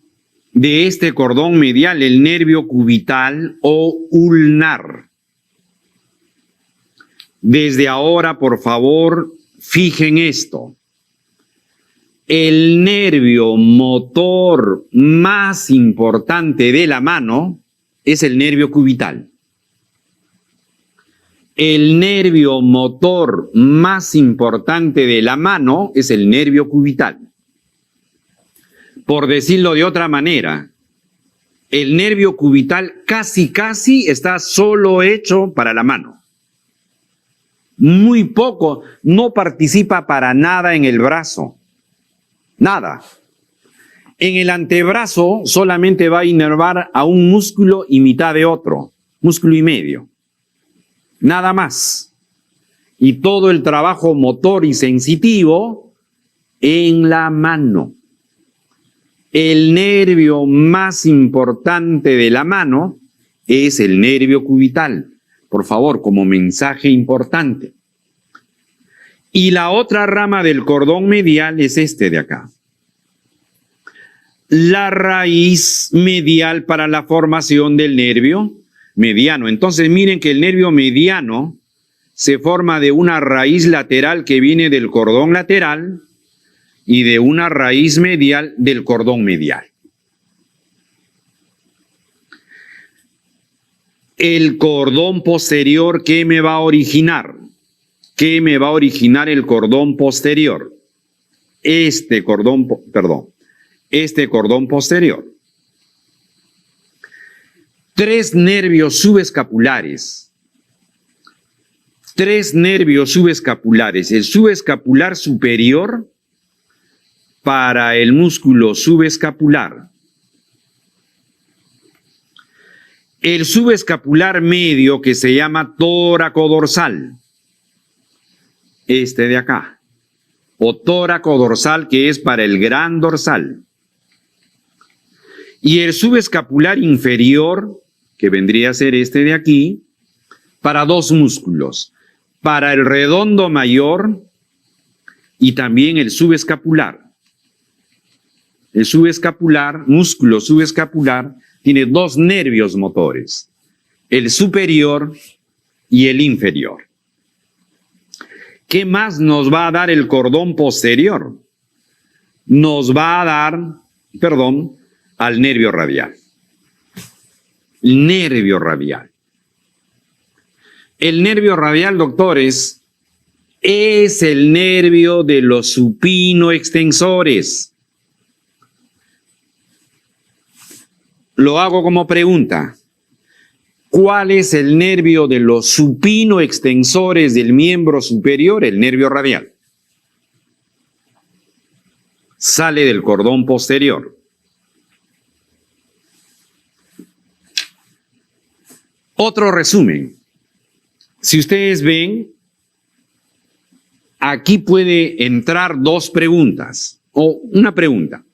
de este cordón medial? El nervio cubital o ulnar. Desde ahora, por favor, fijen esto. El nervio motor más importante de la mano es el nervio cubital. El nervio motor más importante de la mano es el nervio cubital. Por decirlo de otra manera, el nervio cubital casi está solo hecho para la mano. Muy poco, no participa para nada en el brazo. Nada. En el antebrazo solamente va a inervar a un músculo y mitad de otro, músculo y medio. Nada más. Y todo el trabajo motor y sensitivo en la mano. El nervio más importante de la mano es el nervio cubital. Por favor, como mensaje importante. Y la otra rama del cordón medial es este de acá. La raíz medial para la formación del nervio mediano. Entonces miren que el nervio mediano se forma de una raíz lateral que viene del cordón lateral y de una raíz medial del cordón medial. El cordón posterior, ¿qué me va a originar? ¿Qué me va a originar el cordón posterior? Este cordón posterior. 3 nervios subescapulares. 3 nervios subescapulares. El subescapular superior para el músculo subescapular. El subescapular medio que se llama tóraco-dorsal. Este de acá. O tóraco-dorsal que es para el gran dorsal. Y el subescapular inferior, que vendría a ser este de aquí, para 2 músculos. Para el redondo mayor y también el subescapular. El subescapular, músculo subescapular, tiene 2 nervios motores, el superior y el inferior. ¿Qué más nos va a dar el cordón posterior? Nos va a dar, al nervio radial. Nervio radial. El nervio radial, doctores, es el nervio de los supinoextensores. Lo hago como pregunta. ¿Cuál es el nervio de los supinoextensores del miembro superior? El nervio radial. Sale del cordón posterior. Otro resumen. Si ustedes ven, aquí puede entrar 2 preguntas o una pregunta.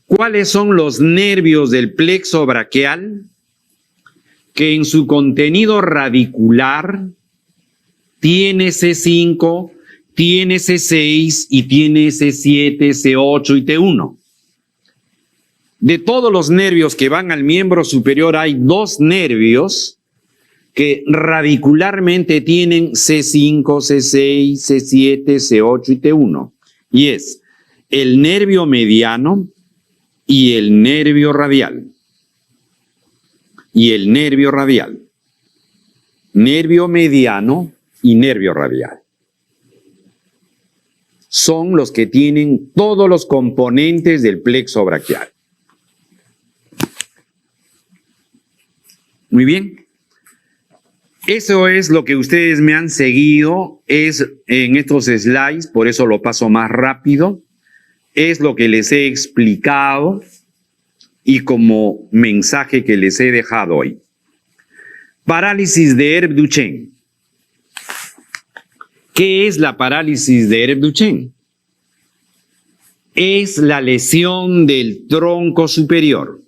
¿Cuáles son los nervios del plexo braquial que en su contenido radicular tiene C5, tiene C6 y tiene C7, C8 y T1? De todos los nervios que van al miembro superior hay 2 nervios que radicularmente tienen C5, C6, C7, C8 y T1. Y es el nervio mediano y el nervio radial. Y el nervio radial. Nervio mediano y nervio radial. Son los que tienen todos los componentes del plexo braquial. Muy bien. Eso es lo que ustedes me han seguido, es en estos slides, por eso lo paso más rápido. Es lo que les he explicado y como mensaje que les he dejado hoy. Parálisis de Herb-Duchenne. ¿Qué es la parálisis de Herb-Duchenne? Es la lesión del tronco superior.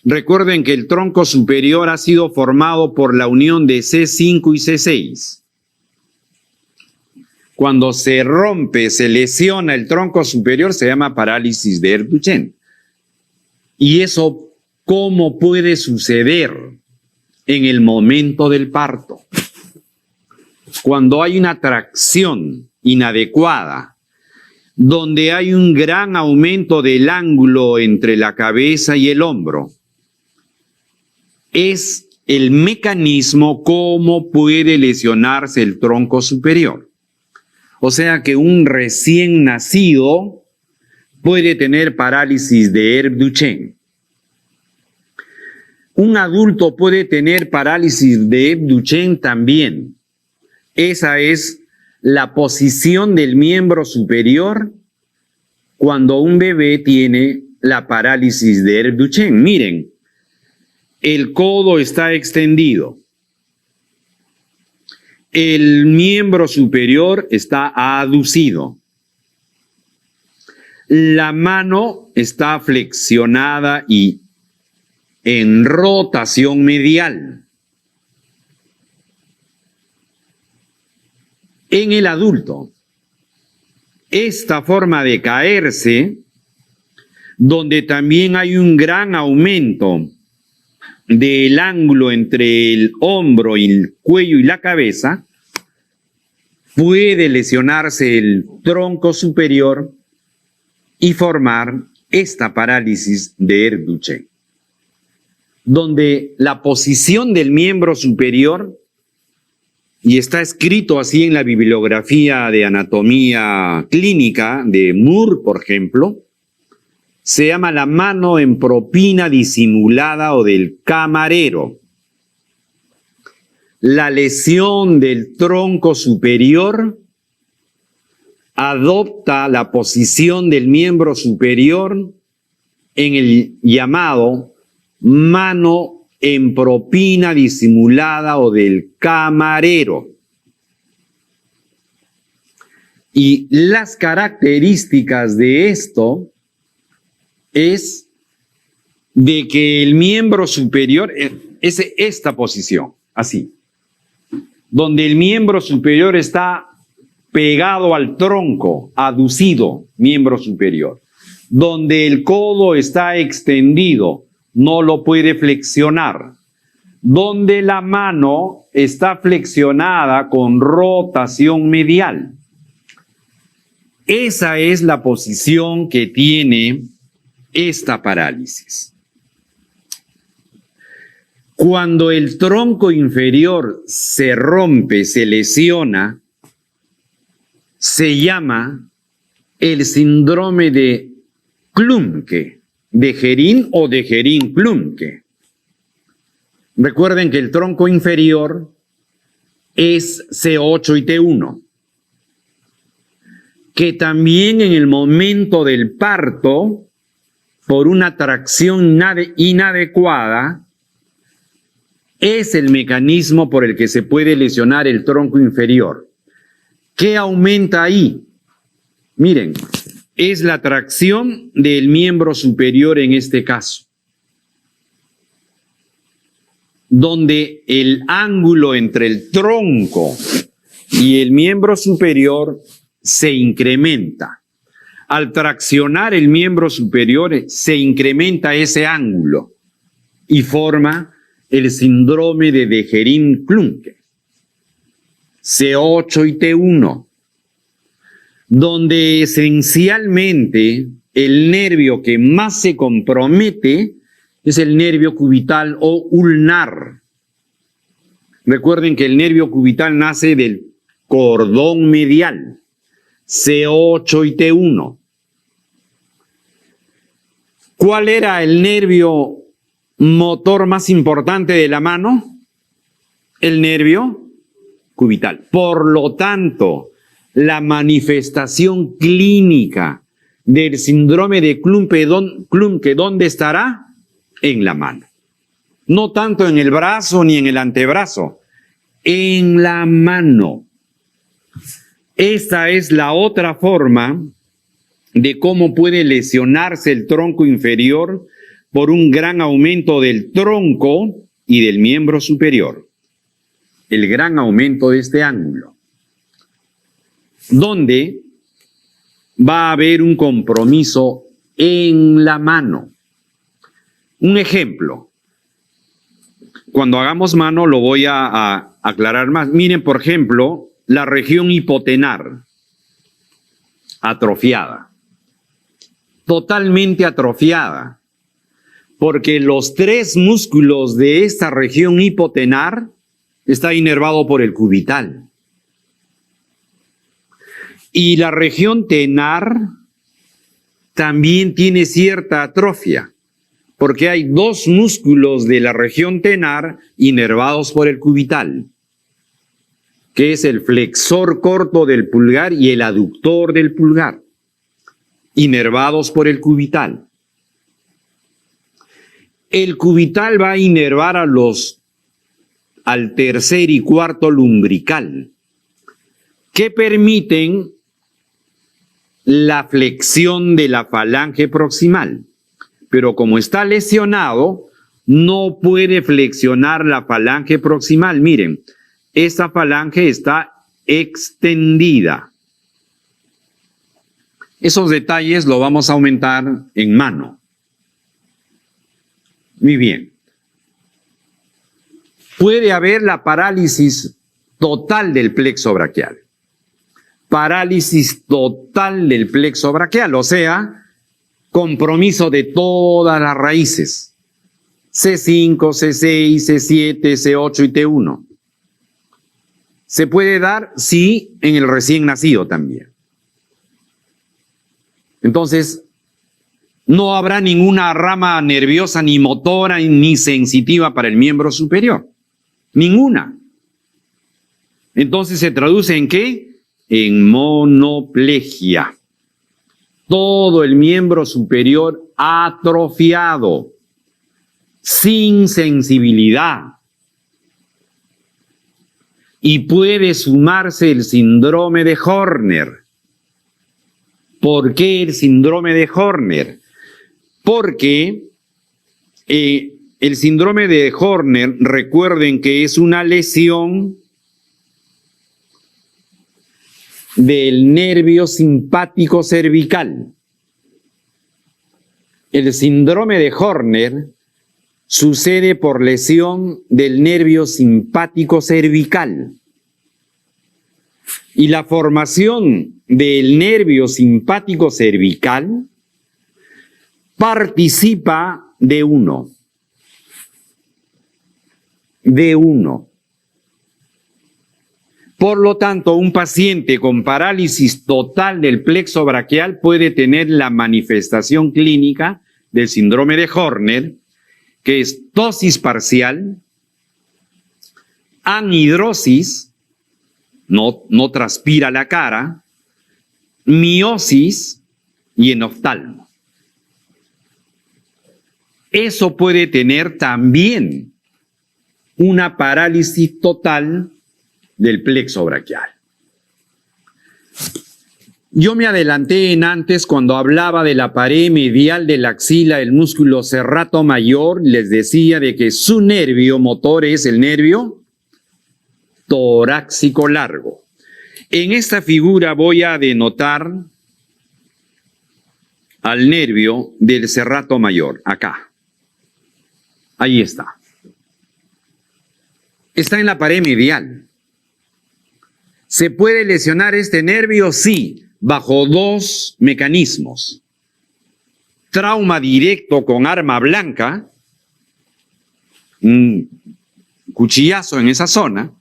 Recuerden que el tronco superior ha sido formado por la unión de C5 y C6. Cuando se rompe, se lesiona el tronco superior, se llama parálisis de Herb-Duchenne. ¿Y eso cómo puede suceder en el momento del parto? Cuando hay una tracción inadecuada, donde hay un gran aumento del ángulo entre la cabeza y el hombro, es el mecanismo cómo puede lesionarse el tronco superior. O sea que un recién nacido puede tener parálisis de Herb-Duchenne. Un adulto puede tener parálisis de Herb-Duchenne también. Esa es la posición del miembro superior cuando un bebé tiene la parálisis de Herb-Duchenne. Miren, el codo está extendido. El miembro superior está aducido. La mano está flexionada y en rotación medial. En el adulto, esta forma de caerse, donde también hay un gran aumento del ángulo entre el hombro y el cuello y la cabeza, puede lesionarse el tronco superior y formar esta parálisis de Herb-Duchenne, donde la posición del miembro superior, y está escrito así en la bibliografía de anatomía clínica de Moore, por ejemplo, se llama la mano en propina disimulada o del camarero. La lesión del tronco superior adopta la posición del miembro superior en el llamado mano en propina disimulada o del camarero. Y las características de esto es de que el miembro superior es esta posición, así, donde el miembro superior está pegado al tronco, aducido, miembro superior, donde el codo está extendido, no lo puede flexionar, donde la mano está flexionada con rotación medial. Esa es la posición que tiene esta parálisis. Cuando el tronco inferior se rompe, se lesiona, se llama el síndrome de Klumpke, de Gerin o de Gerin-Klumpke. Recuerden que el tronco inferior es C8 y T1, que también en el momento del parto, por una tracción inadecuada, es el mecanismo por el que se puede lesionar el tronco inferior. ¿Qué aumenta ahí? Miren, es la tracción del miembro superior en este caso, donde el ángulo entre el tronco y el miembro superior se incrementa. Al traccionar el miembro superior se incrementa ese ángulo y forma el síndrome de Dejerin-Klumpke, C8 y T1, donde esencialmente el nervio que más se compromete es el nervio cubital o ulnar. Recuerden que el nervio cubital nace del cordón medial, C8 y T1. ¿Cuál era el nervio motor más importante de la mano? el nervio cubital. Por lo tanto, la manifestación clínica del síndrome de Klumpke, ¿dónde estará? En la mano. No tanto en el brazo ni en el antebrazo, en la mano. Esta es la otra forma de cómo puede lesionarse el tronco inferior por un gran aumento del tronco y del miembro superior. El gran aumento de este ángulo, donde va a haber un compromiso en la mano. Un ejemplo, cuando hagamos mano lo voy a aclarar más. Miren, por ejemplo, la región hipotenar, atrofiada, totalmente atrofiada, porque los 3 músculos de esta región hipotenar está inervado por el cubital. Y la región tenar también tiene cierta atrofia, porque hay 2 músculos de la región tenar inervados por el cubital, que es el flexor corto del pulgar y el aductor del pulgar, inervados por el cubital. El cubital va a inervar al tercer y cuarto lumbrical, que permiten la flexión de la falange proximal. Pero como está lesionado, no puede flexionar la falange proximal. Miren, esta falange está extendida. Esos detalles lo vamos a aumentar en mano. Muy bien. Puede haber la parálisis total del plexo braquial. Parálisis total del plexo braquial, o sea, compromiso de todas las raíces. C5, C6, C7, C8 y T1. Se puede dar, sí, en el recién nacido también. Entonces, no habrá ninguna rama nerviosa, ni motora, ni sensitiva para el miembro superior. Ninguna. Entonces, ¿se traduce en qué? En monoplegia. Todo el miembro superior atrofiado, sin sensibilidad. Y puede sumarse el síndrome de Horner. ¿Por qué el síndrome de Horner? Porque el síndrome de Horner, recuerden que es una lesión del nervio simpático cervical. El síndrome de Horner sucede por lesión del nervio simpático cervical. Y la formación del nervio simpático cervical participa de uno. Por lo tanto, un paciente con parálisis total del plexo braquial puede tener la manifestación clínica del síndrome de Horner, que es ptosis parcial, anhidrosis, no transpira la cara, miosis y enoftalmo. Eso puede tener también una parálisis total del plexo braquial. Yo me adelanté en antes cuando hablaba de la pared medial de la axila del músculo serrato mayor, les decía de que su nervio motor es el nervio torácico largo. En esta figura voy a denotar al nervio del serrato mayor, acá. Ahí está. Está en la pared medial. ¿Se puede lesionar este nervio? Sí, bajo 2 mecanismos. Trauma directo con arma blanca, un cuchillazo en esa zona.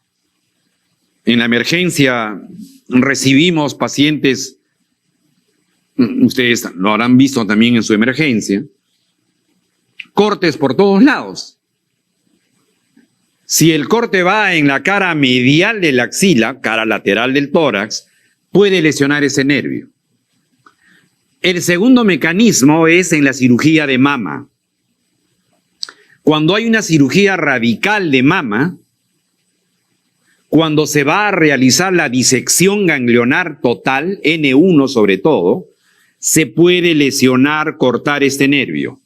En la emergencia recibimos pacientes, ustedes lo habrán visto también en su emergencia, cortes por todos lados. Si el corte va en la cara medial de la axila, cara lateral del tórax, puede lesionar ese nervio. El segundo mecanismo es en la cirugía de mama. Cuando hay una cirugía radical de mama, cuando se va a realizar la disección ganglionar total, N1 sobre todo, se puede lesionar, cortar este nervio.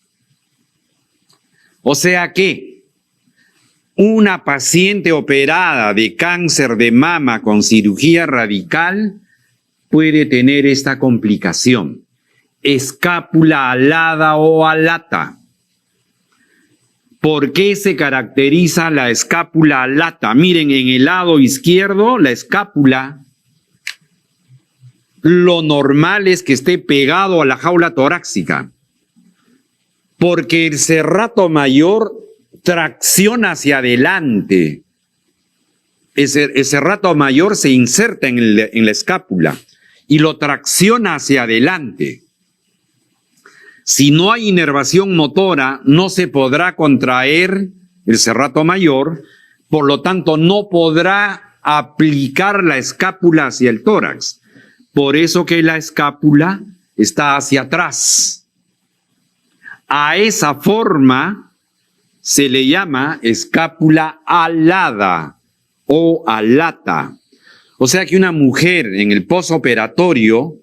O sea que una paciente operada de cáncer de mama con cirugía radical puede tener esta complicación: escápula alada o alata. ¿Por qué se caracteriza la escápula alata? Miren, en el lado izquierdo, la escápula, lo normal es que esté pegado a la jaula torácica, porque el serrato mayor tracciona hacia adelante. El serrato mayor se inserta en la escápula y lo tracciona hacia adelante. Si no hay inervación motora, no se podrá contraer el serrato mayor, por lo tanto no podrá aplicar la escápula hacia el tórax. Por eso que la escápula está hacia atrás. A esa forma se le llama escápula alada o alata. O sea que una mujer en el posoperatorio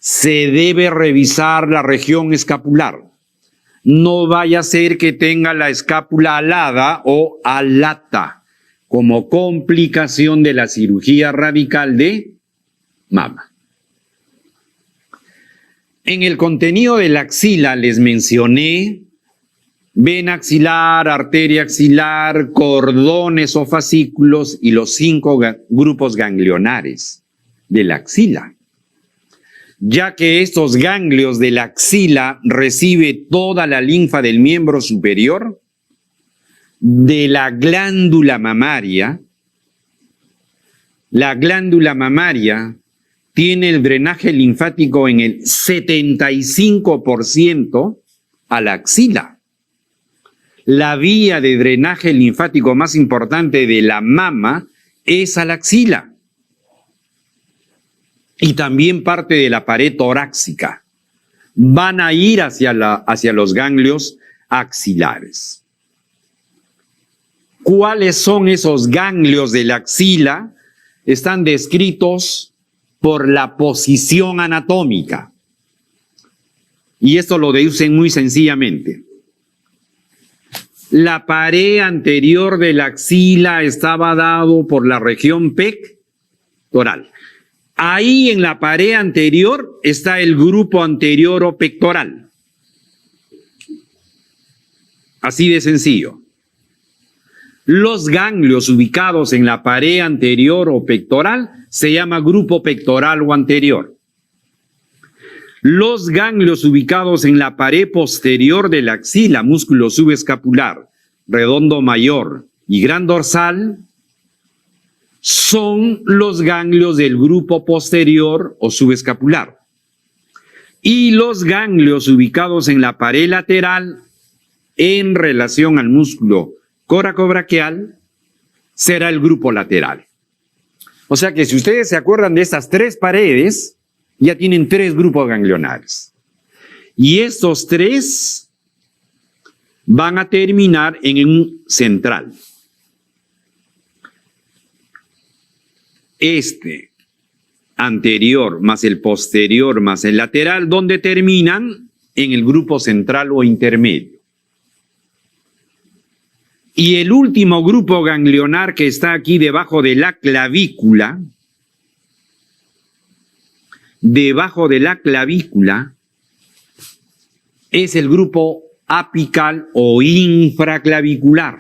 se debe revisar la región escapular. No vaya a ser que tenga la escápula alada o alata como complicación de la cirugía radical de mama. En el contenido de la axila les mencioné vena axilar, arteria axilar, cordones o fascículos y los 5 grupos ganglionares de la axila, ya que estos ganglios de la axila reciben toda la linfa del miembro superior, de la glándula mamaria. La glándula mamaria tiene el drenaje linfático en el 75% a la axila. La vía de drenaje linfático más importante de la mama es a la axila. Y también parte de la pared torácica. Van a ir hacia los ganglios axilares. ¿Cuáles son esos ganglios de la axila? Están descritos por la posición anatómica. Y esto lo deducen muy sencillamente. La pared anterior de la axila estaba dado por la región pectoral. Ahí en la pared anterior está el grupo anterior o pectoral. Así de sencillo. Los ganglios ubicados en la pared anterior o pectoral se llama grupo pectoral o anterior. Los ganglios ubicados en la pared posterior de la axila, músculo subescapular, redondo mayor y gran dorsal, son los ganglios del grupo posterior o subescapular. Y los ganglios ubicados en la pared lateral en relación al músculo coracobraquial será el grupo lateral. O sea que si ustedes se acuerdan de estas 3 paredes, ya tienen 3 grupos ganglionares. Y estos 3 van a terminar en un central. Este anterior más el posterior más el lateral, donde terminan en el grupo central o intermedio. Y el último grupo ganglionar que está aquí debajo de la clavícula, es el grupo apical o infraclavicular,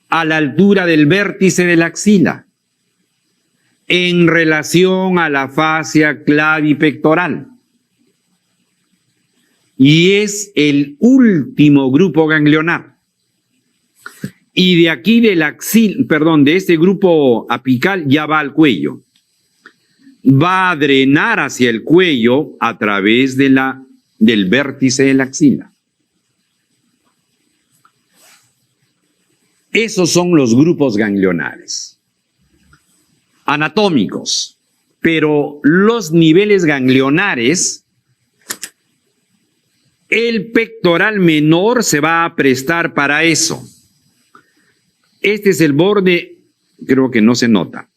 a la altura del vértice de la axila, en relación a la fascia clavipectoral. Y es el último grupo ganglionar. Y de aquí de este grupo apical ya va al cuello. Va a drenar hacia el cuello a través del vértice de la axila. Esos son los grupos ganglionares, anatómicos, pero los niveles ganglionares, el pectoral menor se va a prestar para eso. Este es el borde, creo que no se nota.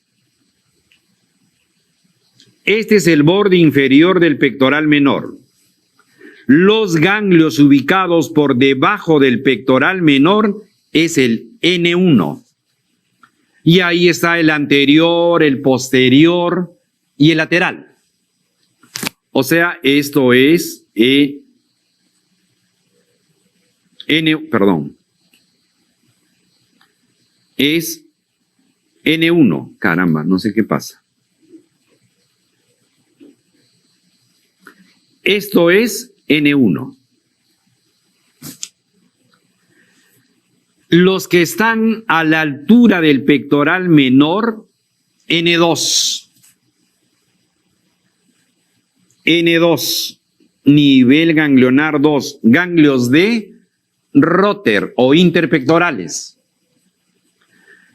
Este es el borde inferior del pectoral menor. Los ganglios ubicados por debajo del pectoral menor es el N1. Y ahí está el anterior, el posterior y el lateral. O sea, esto es es N1. Caramba, no sé qué pasa. Esto es N1. Los que están a la altura del pectoral menor, N2. N2, nivel ganglionar 2, ganglios de Rotter o interpectorales.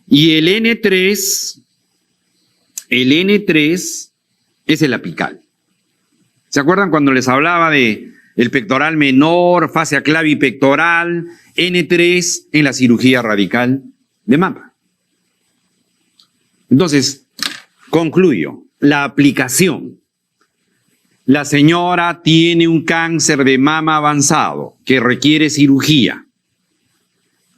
Y el N3 es el apical. ¿Se acuerdan cuando les hablaba de el pectoral menor, fascia clavipectoral, N3 en la cirugía radical de mama? Entonces, concluyo, la aplicación. La señora tiene un cáncer de mama avanzado que requiere cirugía.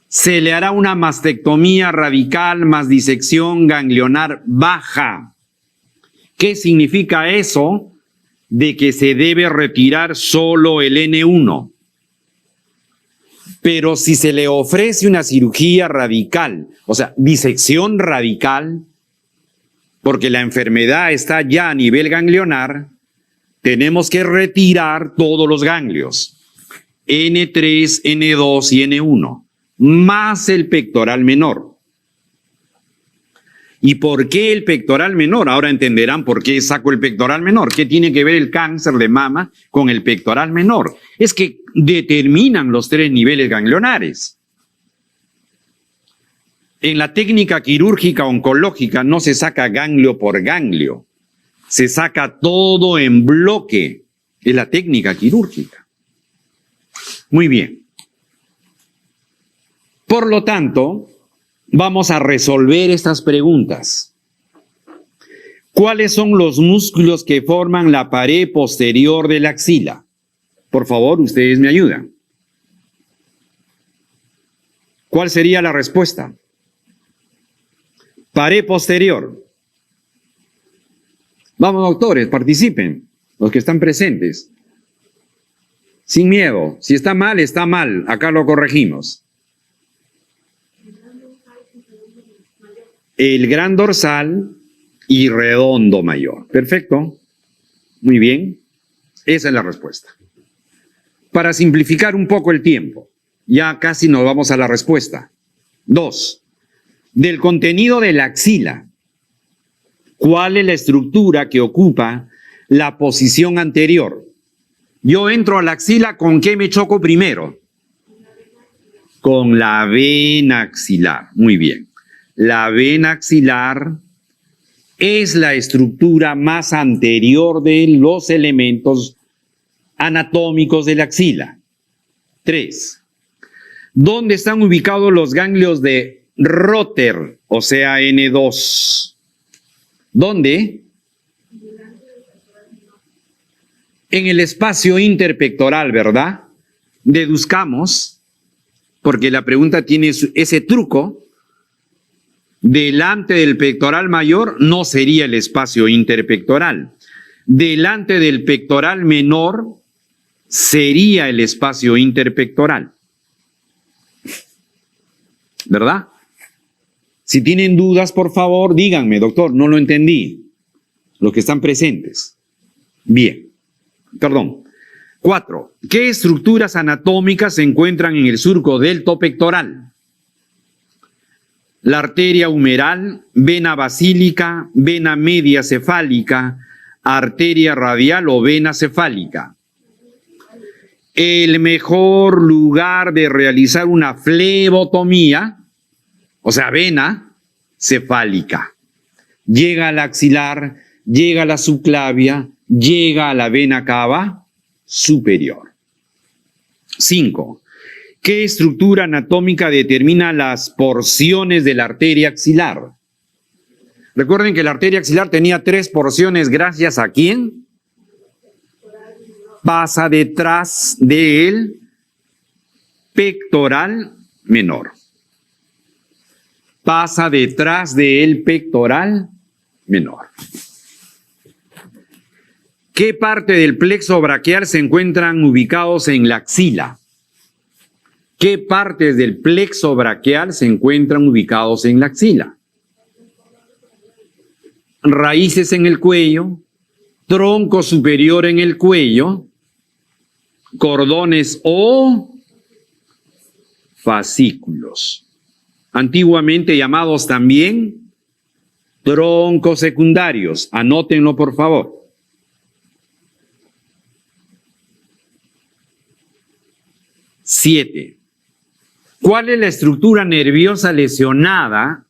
Se le hará una mastectomía radical más disección ganglionar baja. ¿Qué significa eso? De que se debe retirar solo el N1. Pero si se le ofrece una cirugía radical, o sea, disección radical, porque la enfermedad está ya a nivel ganglionar, tenemos que retirar todos los ganglios, N3, N2 y N1, más el pectoral menor. ¿Y por qué el pectoral menor? Ahora entenderán por qué saco el pectoral menor. ¿Qué tiene que ver el cáncer de mama con el pectoral menor? Es que determinan los 3 niveles ganglionares. En la técnica quirúrgica oncológica no se saca ganglio por ganglio. Se saca todo en bloque. Es la técnica quirúrgica. Muy bien. Por lo tanto, vamos a resolver estas preguntas. ¿Cuáles son los músculos que forman la pared posterior de la axila? Por favor, ustedes me ayudan. ¿Cuál sería la respuesta? Pared posterior. Vamos, doctores, participen, los que están presentes. Sin miedo. Si está mal, está mal. Acá lo corregimos. El gran dorsal y redondo mayor. Perfecto. Muy bien. Esa es la respuesta. Para simplificar un poco el tiempo, ya casi nos vamos a la respuesta. 2. Del contenido de la axila, ¿cuál es la estructura que ocupa la posición anterior? Yo entro a la axila, ¿con qué me choco primero? Con la vena axilar. Muy bien. La vena axilar es la estructura más anterior de los elementos anatómicos de la axila. 3. ¿Dónde están ubicados los ganglios de Rotter, o sea, N2? ¿Dónde? En el espacio interpectoral, ¿verdad? Deduzcamos, porque la pregunta tiene ese truco. Delante del pectoral mayor no sería el espacio interpectoral. Delante del pectoral menor sería el espacio interpectoral. ¿Verdad? Si tienen dudas, por favor, díganme, doctor, no lo entendí. Los que están presentes. Bien. Perdón. 4. ¿Qué estructuras anatómicas se encuentran en el surco deltopectoral? La arteria humeral, vena basílica, vena media cefálica, arteria radial o vena cefálica. El mejor lugar de realizar una flebotomía o sea, vena cefálica. Llega al axilar, llega a la subclavia, llega a la vena cava superior. 5. ¿Qué estructura anatómica determina las porciones de la arteria axilar? Recuerden que la arteria axilar tenía 3 porciones, gracias a quién. Pasa detrás del pectoral menor. Pasa detrás del pectoral menor. ¿Qué parte del plexo braquial se encuentran ubicados en la axila? ¿Qué partes del plexo braquial se encuentran ubicados en la axila? Raíces en el cuello, tronco superior en el cuello, cordones o fascículos, antiguamente llamados también troncos secundarios. Anótenlo, por favor. 7. ¿Cuál es la estructura nerviosa lesionada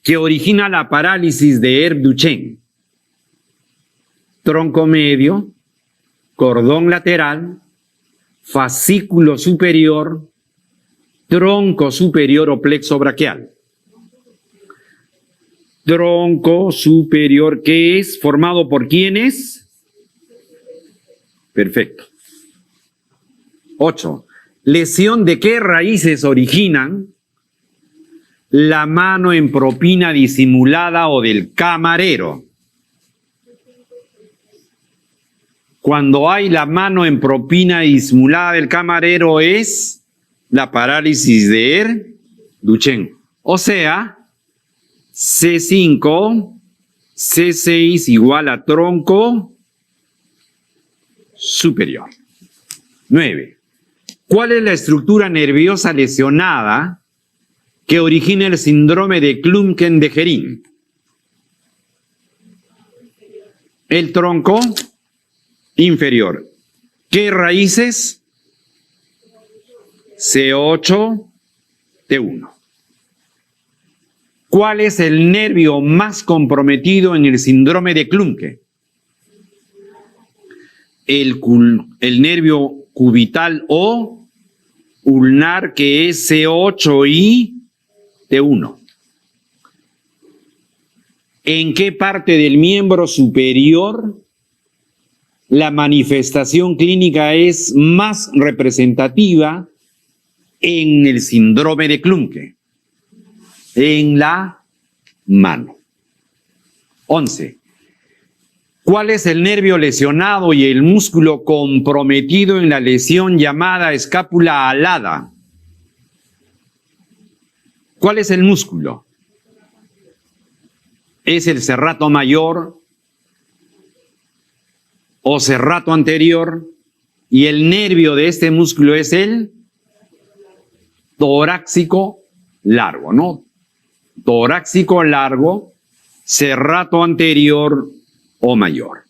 que origina la parálisis de Herb-Duchenne? Tronco medio, cordón lateral, fascículo superior, tronco superior o plexo braquial. Tronco superior, ¿qué es? ¿Formado por quiénes? Perfecto. 8. ¿Lesión de qué raíces originan la mano en propina disimulada o del camarero? Cuando hay la mano en propina disimulada del camarero es la parálisis de Herb-Duchenne. O sea, C5, C6 igual a tronco superior. 9. ¿Cuál es la estructura nerviosa lesionada que origina el síndrome de Klumken-Dejerin? El tronco inferior. ¿Qué raíces? C8, T1. ¿Cuál es el nervio más comprometido en el síndrome de Klumke? El nervio cubital o ulnar, que es C8 y T1. ¿En qué parte del miembro superior la manifestación clínica es más representativa en el síndrome de Klumke? En la mano. 11. ¿Cuál es el nervio lesionado y el músculo comprometido en la lesión llamada escápula alada? ¿Cuál es el músculo? ¿Es el serrato mayor o serrato anterior? Y el nervio de este músculo es el torácico largo, ¿no? Torácico largo, serrato anterior o mayor.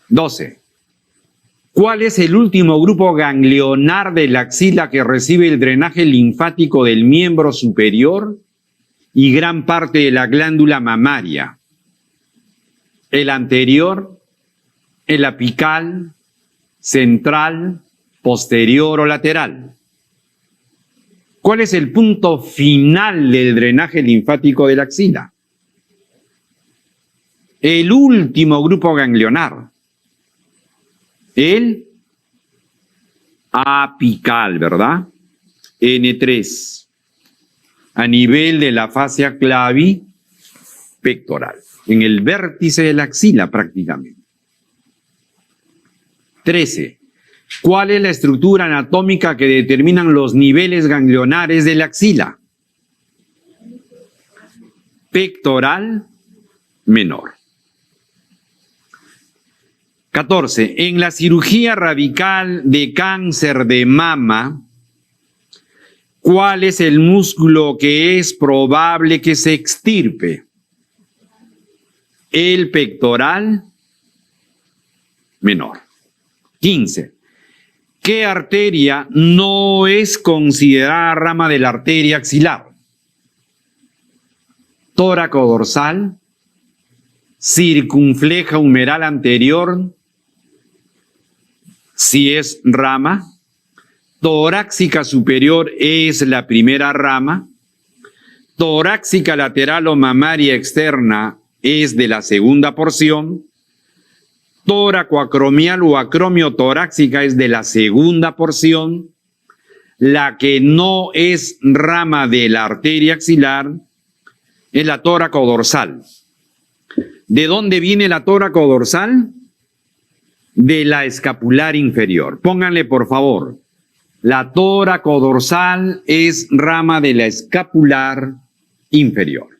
12. ¿Cuál es el último grupo ganglionar de la axila que recibe el drenaje linfático del miembro superior y gran parte de la glándula mamaria? ¿El anterior, el apical, central, posterior o lateral? ¿Cuál es el punto final del drenaje linfático de la axila? El último grupo ganglionar, el apical, ¿verdad? N3, a nivel de la fascia clavipectoral, en el vértice de la axila prácticamente. 13. ¿Cuál es la estructura anatómica que determinan los niveles ganglionares de la axila? Pectoral menor. 14. En la cirugía radical de cáncer de mama, ¿cuál es el músculo que es probable que se extirpe? El pectoral menor. 15. ¿Qué arteria no es considerada rama de la arteria axilar? tóraco dorsal, circunfleja humeral anterior, si es rama, torácica superior es la primera rama, torácica lateral o mamaria externa es de la segunda porción, tóraco-acromial o acromio-torácica es de la segunda porción, la que no es rama de la arteria axilar es la tóraco dorsal. ¿De dónde viene la tóraco dorsal? De la escapular inferior. Pónganle, por favor, la tóraco dorsal es rama de la escapular inferior.